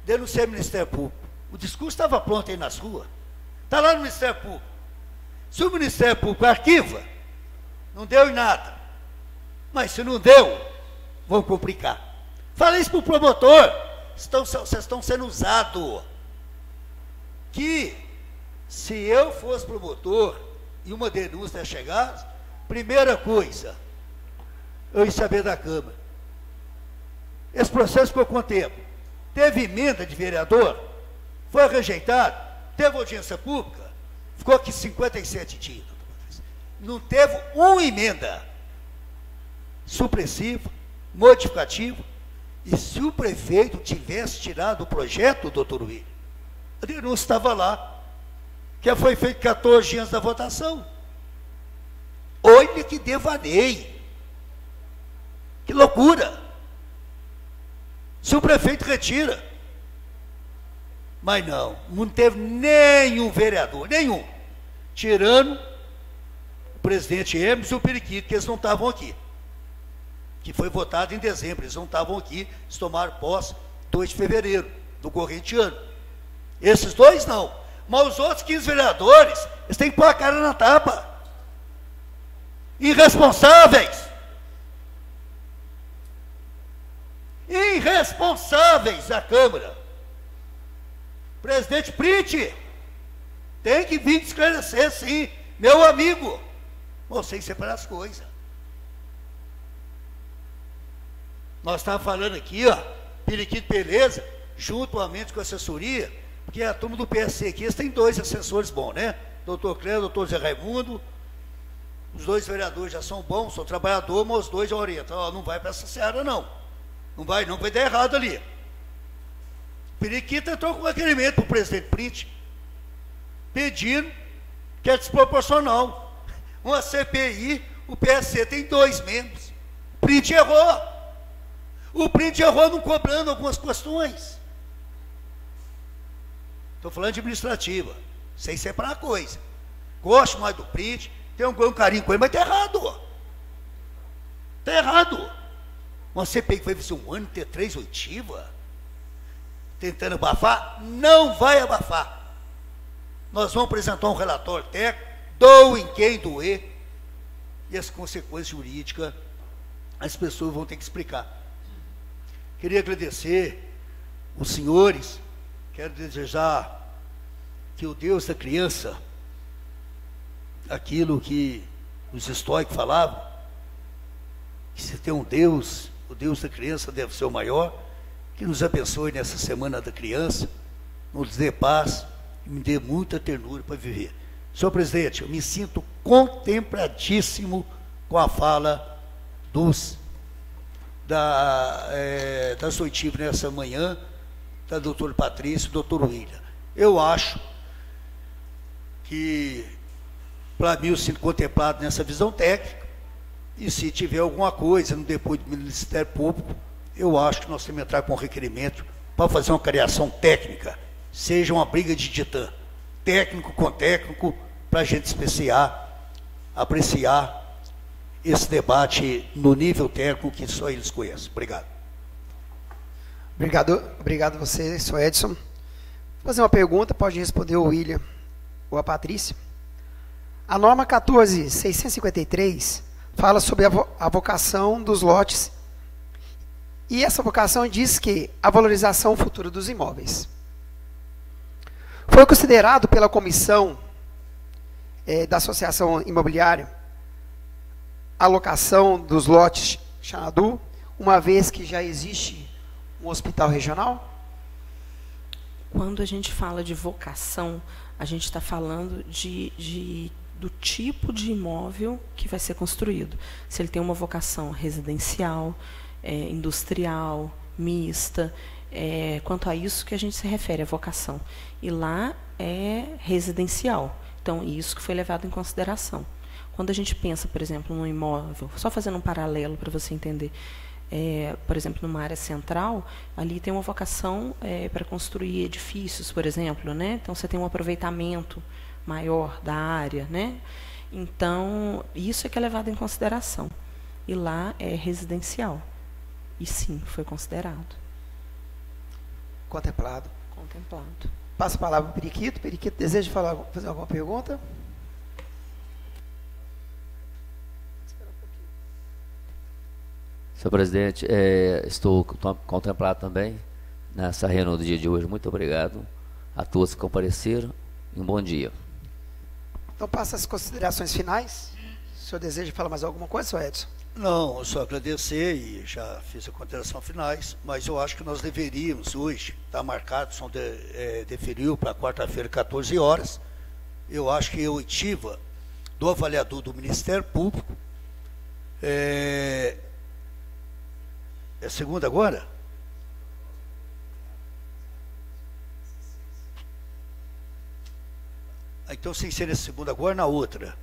denunciei o Ministério Público. O discurso estava pronto aí nas ruas. Está lá no Ministério Público. Se o Ministério Público arquiva, não deu em nada. Mas se não deu, vão complicar. Fala isso para o promotor. Vocês estão sendo usados. Que se eu fosse promotor e uma denúncia chegasse, primeira coisa, eu ia saber da Câmara. Esse processo ficou quanto tempo? Teve emenda de vereador? Foi rejeitado? Teve audiência pública? Ficou aqui 57 dias. Não teve uma emenda supressiva, modificativa. E se o prefeito tivesse tirado o projeto, doutor William, a denúncia estava lá, que foi feito 14 dias da votação. Olha que devaneio. Que loucura. Se o prefeito retira. Mas não teve nenhum vereador, nenhum, tirando o presidente Hermes e o Periquito, que eles não estavam aqui. Que foi votado em dezembro, eles não estavam aqui, eles tomaram posse 2 de fevereiro, do corrente ano. Esses dois não. Mas os outros 15 vereadores, eles têm que pôr a cara na tapa. Irresponsáveis. Irresponsáveis da Câmara. Presidente Print, tem que vir esclarecer, sim, meu amigo. Você separar as coisas. Nós estávamos falando aqui, Periquito Beleza, juntamente com a assessoria, porque a turma do PSC aqui, eles têm 2 assessores bons, né? Doutor Cléo, doutor Zé Raimundo. Os 2 vereadores já são bons, são trabalhadores, mas os 2 já orientam. Não vai para essa seara, não. Não vai dar errado ali. Periquito entrou com um requerimento para o presidente Print, pedindo que é desproporcional. Uma CPI, o PSC tem 2 membros. O Print errou. O Print errou não cobrando algumas questões. Estou falando de administrativa, sem separar a coisa. Gosto mais do Print, tenho um carinho com ele, mas está errado. Está errado. Uma CPI que vai ser um ano ter 3 oitivas, tentando abafar, não vai abafar. Nós vamos apresentar um relatório técnico, doem quem doer, e as consequências jurídicas, as pessoas vão ter que explicar. Queria agradecer os senhores, quero desejar que o Deus da criança, aquilo que os estoicos falavam, que se tem um Deus, o Deus da criança deve ser o maior, que nos abençoe nessa semana da criança, nos dê paz e me dê muita ternura para viver. Senhor presidente, eu me sinto contempladíssimo com a fala das oitivas nessa manhã, da doutora Patrícia e do doutor William. Eu acho que, para mim, eu sinto contemplado nessa visão técnica, e se tiver alguma coisa no depois do Ministério Público, eu acho que nós temos que entrar com um requerimento para fazer uma criação técnica, seja uma briga de titã, técnico com técnico, para a gente apreciar esse debate no nível técnico que só eles conhecem. Obrigado. Obrigado a você, senhor Edson. Vou fazer uma pergunta, pode responder o William ou a Patrícia. A norma 14.653 fala sobre a vocação dos lotes, e essa vocação diz que a valorização futura dos imóveis. Foi considerado pela comissão da Associação Imobiliária a locação dos lotes Xanadu, uma vez que já existe um hospital regional? Quando a gente fala de vocação, a gente está falando do tipo de imóvel que vai ser construído. Se ele tem uma vocação residencial, industrial, mista, quanto a isso que a gente se refere, a vocação. E lá é residencial. Então, isso que foi levado em consideração. Quando a gente pensa, por exemplo, num imóvel, só fazendo um paralelo para você entender, por exemplo, numa área central, ali tem uma vocação para construir edifícios, por exemplo, né? Então, você tem um aproveitamento maior da área, né? Então, isso é que é levado em consideração. E lá é residencial. E sim, foi considerado. Contemplado. Contemplado. Passa a palavra para o Periquito. Periquito, deseja fazer alguma pergunta? Senhor presidente, estou contemplado também nessa reunião do dia de hoje. Muito obrigado a todos que compareceram e um bom dia. Então, passa as considerações finais. O senhor deseja falar mais alguma coisa, senhor Edson? Não, eu só agradecer e já fiz a consideração finais, mas eu acho que nós deveríamos hoje, está marcado, deferiu para quarta-feira, 14 horas, eu acho que a oitiva do avaliador do Ministério Público, é segunda agora? Então, sem ser a segunda agora, na outra.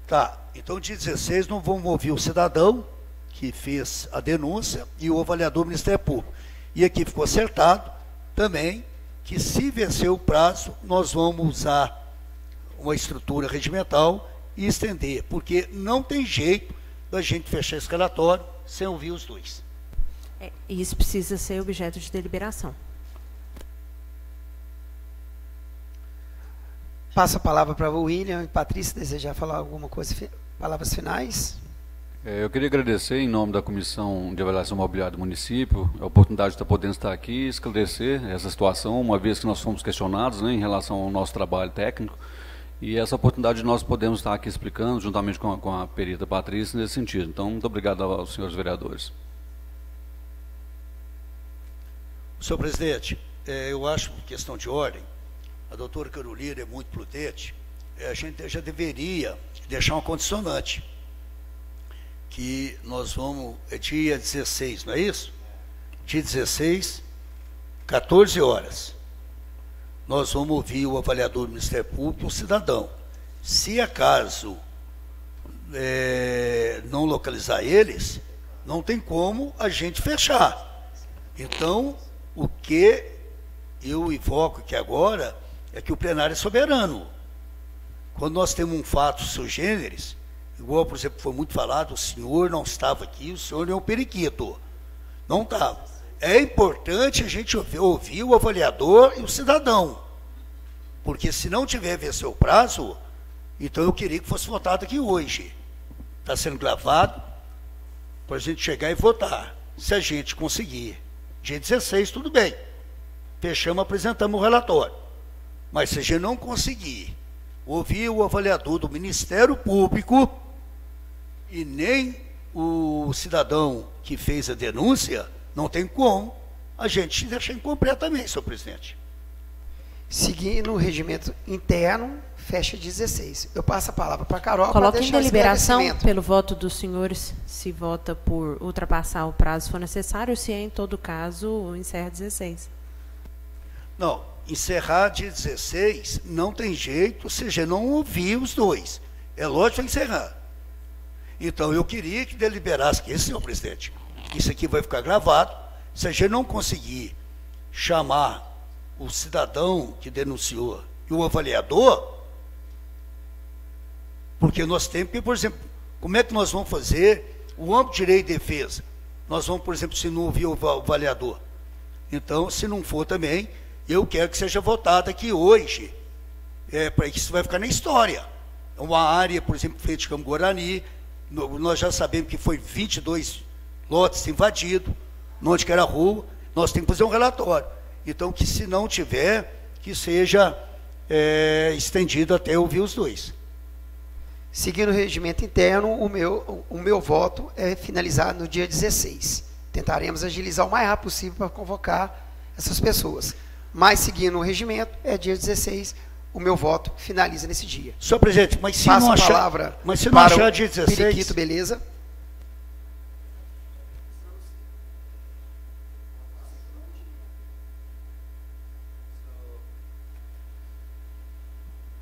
Tá, então dia 16 nós vamos ouvir o cidadão que fez a denúncia e o avaliador do Ministério Público. E aqui ficou acertado também que, se vencer o prazo, nós vamos usar uma estrutura regimental e estender, porque não tem jeito da gente fechar esse relatório sem ouvir os dois. Isso precisa ser objeto de deliberação. Passo a palavra para o William e Patrícia, desejar falar alguma coisa, palavras finais? Eu queria agradecer, em nome da Comissão de Avaliação Imobiliária do município, a oportunidade de estar podendo estar aqui e esclarecer essa situação, uma vez que nós fomos questionados, né, em relação ao nosso trabalho técnico, e essa oportunidade de nós podemos estar aqui explicando, juntamente com a perita Patrícia, nesse sentido. Então, muito obrigado aos senhores vereadores. Senhor presidente, eu acho, por questão de ordem, a doutora Carolina é muito prudente, a gente já deveria deixar uma condicionante, que nós vamos, dia 16, não é isso? Dia 16, 14 horas, nós vamos ouvir o avaliador do Ministério Público e o cidadão. Se acaso não localizar eles, não tem como a gente fechar. Então, o que eu invoco aqui agora é que o plenário é soberano. Quando nós temos um fato sui generis, igual, por exemplo, foi muito falado, o senhor não estava aqui, o senhor é um periquito. Não estava. É importante a gente ouvir o avaliador e o cidadão. Porque se não tiver vencido o prazo, então eu queria que fosse votado aqui hoje. Está sendo gravado para a gente chegar e votar. Se a gente conseguir, dia 16, tudo bem. Fechamos, apresentamos o relatório. Mas se a gente não conseguir ouvir o avaliador do Ministério Público e nem o cidadão que fez a denúncia, não tem como a gente deixar incompleto também, senhor presidente. Seguindo o regimento interno, fecha 16. Eu passo a palavra para a Carol. Coloque em deliberação, pelo voto dos senhores, se vota por ultrapassar o prazo se for necessário, se é, em todo caso, encerra 16. Não, encerrar dia 16 não tem jeito, ou seja, não ouvir os dois. É lógico encerrar. Então, eu queria que deliberasse aqui, senhor presidente, isso aqui vai ficar gravado. Se a gente não conseguir chamar o cidadão que denunciou e o avaliador, porque nós temos que, por exemplo, como é que nós vamos fazer o amplo direito de defesa? Nós vamos, por exemplo, se não ouvir o avaliador. Então, se não for também, eu quero que seja votado aqui hoje, para que isso vai ficar na história. É uma área, por exemplo, frente de Campo Guarani, nós já sabemos que foi 22 lotes invadidos, onde que era a rua, nós temos que fazer um relatório. Então, que se não tiver, que seja estendido até ouvir os dois. Seguindo o regimento interno, o meu voto é finalizar no dia 16. Tentaremos agilizar o mais rápido possível para convocar essas pessoas. Mas, seguindo o regimento, é dia 16, o meu voto finaliza nesse dia. Senhor presidente, mas se Passo não a achar, palavra mas se não para achar o dia 16... Periquito, beleza?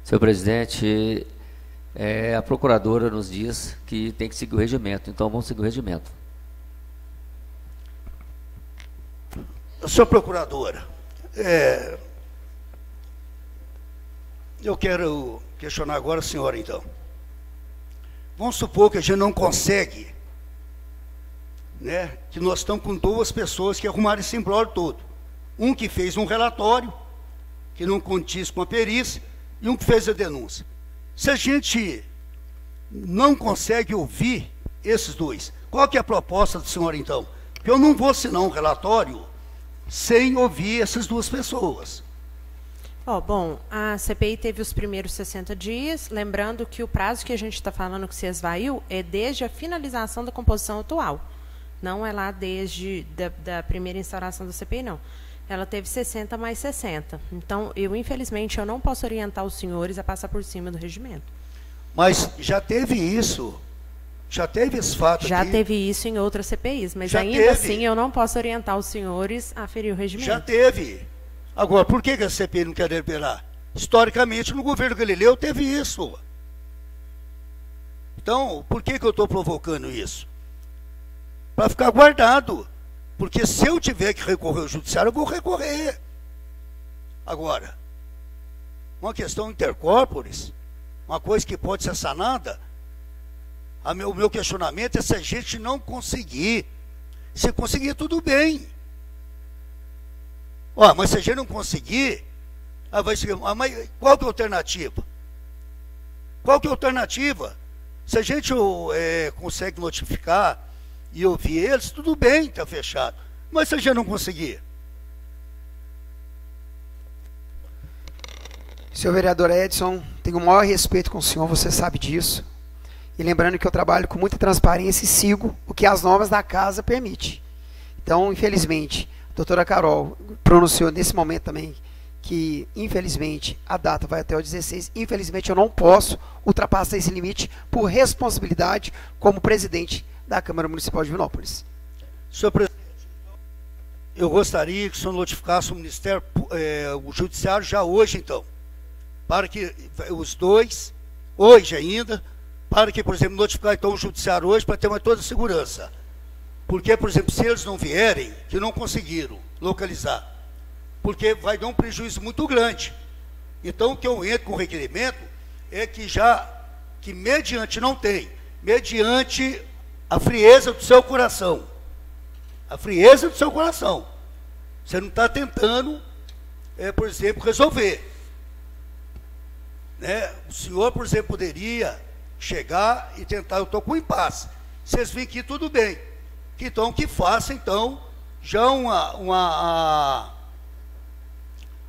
Senhor presidente, a procuradora nos diz que tem que seguir o regimento, então vamos seguir o regimento. Senhor procuradora, eu quero questionar agora a senhora, então. Vamos supor que a gente não consegue, né, que nós estamos com 2 pessoas que arrumaram esse imbróglio todo. Um que fez um relatório, que não condiz com a perícia, e um que fez a denúncia. Se a gente não consegue ouvir esses 2, qual que é a proposta do senhor, então? Porque eu não vou assinar um relatório sem ouvir essas 2 pessoas. Bom, a CPI teve os primeiros 60 dias, lembrando que o prazo que a gente está falando que se esvaiu é desde a finalização da composição atual. Não é lá desde da primeira instauração da CPI, não. Ela teve 60 mais 60. Então, infelizmente, eu não posso orientar os senhores a passar por cima do regimento. Mas já teve isso? Já teve esse fato Já aqui? teve isso em outras CPIs, mas Já ainda teve. assim eu não posso orientar os senhores a ferir o regimento. Já teve. Agora, por que a CPI não quer deliberar? Historicamente, no governo Galileu teve isso. Então, por que eu estou provocando isso? Para ficar guardado. Porque se eu tiver que recorrer ao judiciário, eu vou recorrer. Agora, uma questão intercorporis, uma coisa que pode ser sanada, o meu questionamento é se a gente não conseguir. Se conseguir, tudo bem. Mas se a gente não conseguir, vai seguir. Mas qual que é a alternativa? Qual que é a alternativa? Se a gente consegue notificar e ouvir eles, tudo bem, está fechado. Mas se a gente não conseguir? Senhor vereador Edson, tenho o maior respeito com o senhor, você sabe disso. E lembrando que eu trabalho com muita transparência e sigo o que as normas da casa permitem. Então, infelizmente, a doutora Carol pronunciou nesse momento também que, infelizmente, a data vai até o 16. Infelizmente, eu não posso ultrapassar esse limite por responsabilidade como presidente da Câmara Municipal de Divinópolis. Senhor presidente, eu gostaria que o senhor notificasse o Ministério, o Judiciário já hoje, então, para que os 2, hoje ainda, para que, por exemplo, notificar então o Judiciário hoje para ter mais toda a segurança. Porque, por exemplo, se eles não vierem, que não conseguiram localizar, porque vai dar um prejuízo muito grande. Então, o que eu entro com o requerimento é que mediante não tem, mediante a frieza do seu coração. A frieza do seu coração. Você não está tentando, por exemplo, resolver. Né? O senhor, por exemplo, poderia chegar e tentar, eu estou com impasse. Vocês veem que tudo bem. Então, que faça, então, já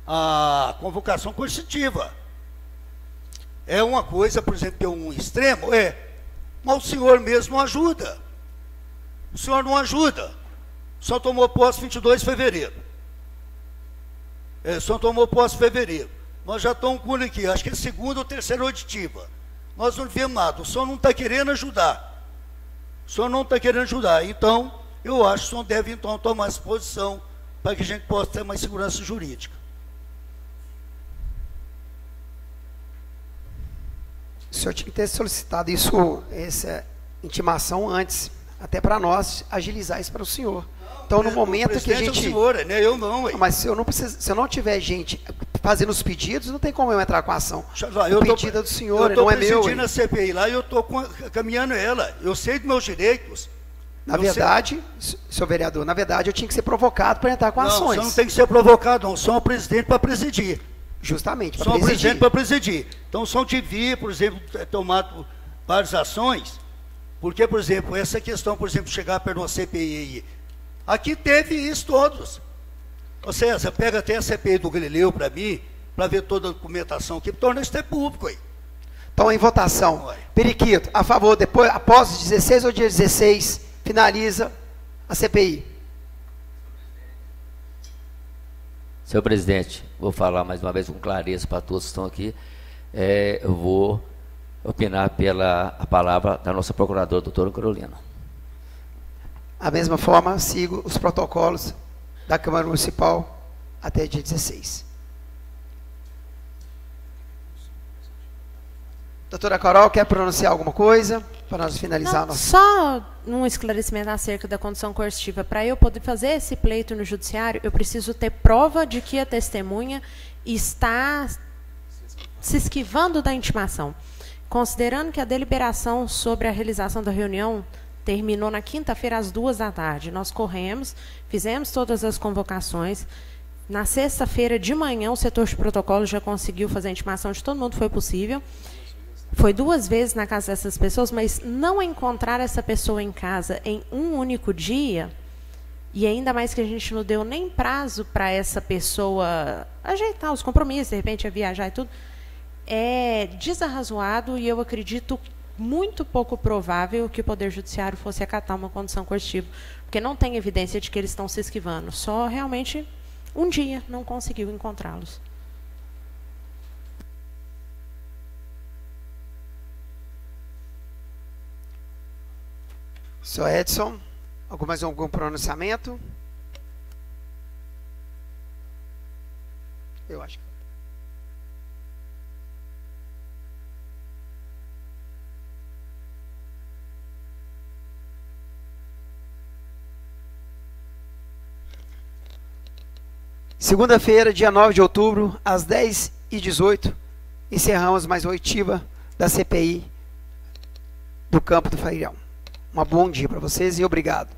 a convocação coercitiva. É uma coisa, por exemplo, que é um extremo, mas o senhor mesmo ajuda. O senhor não ajuda. O senhor tomou posse 22 de fevereiro. O senhor tomou posse em fevereiro. Nós já estamos com ele aqui, acho que é segunda ou terceira auditiva. Nós não vemos nada. O senhor não está querendo ajudar. O senhor não está querendo ajudar. Então, eu acho que o senhor deve, então, tomar essa posição para que a gente possa ter mais segurança jurídica. O senhor tinha que ter solicitado isso, essa intimação antes, até para nós agilizar isso para o senhor. Então, no momento que a gente... É o senhor, né? Eu não, ué. Mas se eu não tiver gente fazendo os pedidos, não tem como eu entrar com a ação. O pedido é do senhor, não é meu. Eu estou presidindo a CPI lá e eu estou caminhando ela. Eu sei dos meus direitos. Na verdade, senhor vereador, na verdade eu tinha que ser provocado para entrar com ações. Não, o senhor não tem que ser provocado, não. O senhor é o presidente para presidir. Justamente, para presidir. O senhor é o presidente para presidir. Então, o senhor devia, por exemplo, tomar várias ações, porque, por exemplo, essa questão, por exemplo, chegar perto de uma CPI aí, aqui teve isso todos. Ô César, pega até a CPI do Galileu para mim, para ver toda a documentação aqui, torna isso até público aí. Então, em votação, Periquito, a favor, depois, após os 16 ou dia 16, finaliza a CPI. Senhor presidente, vou falar mais uma vez com clareza para todos que estão aqui. Eu vou opinar pela a palavra da nossa procuradora, doutora Carolina. Da mesma forma, sigo os protocolos da Câmara Municipal até dia 16. Doutora Carol, quer pronunciar alguma coisa para nós finalizar? Não, só um esclarecimento acerca da condição coercitiva. Para eu poder fazer esse pleito no judiciário, eu preciso ter prova de que a testemunha está se esquivando da intimação. Considerando que a deliberação sobre a realização da reunião terminou na quinta-feira às 14h, nós corremos, fizemos todas as convocações. Na sexta-feira de manhã, o setor de protocolo já conseguiu fazer a intimação de todo mundo, foi possível. Foi 2 vezes na casa dessas pessoas, mas não encontrar essa pessoa em casa em um único dia, e ainda mais que a gente não deu nem prazo para essa pessoa ajeitar os compromissos, de repente ia viajar e tudo, é desarrazoado, e eu acredito muito pouco provável que o Poder Judiciário fosse acatar uma condição coercitiva, porque não tem evidência de que eles estão se esquivando, só realmente um dia não conseguiu encontrá-los. Senhor Edson, mais algum pronunciamento? Eu acho que... Segunda-feira, dia 9 de outubro, às 10h18, encerramos mais uma oitiva da CPI do Campo do Freirão. Um bom dia para vocês e obrigado.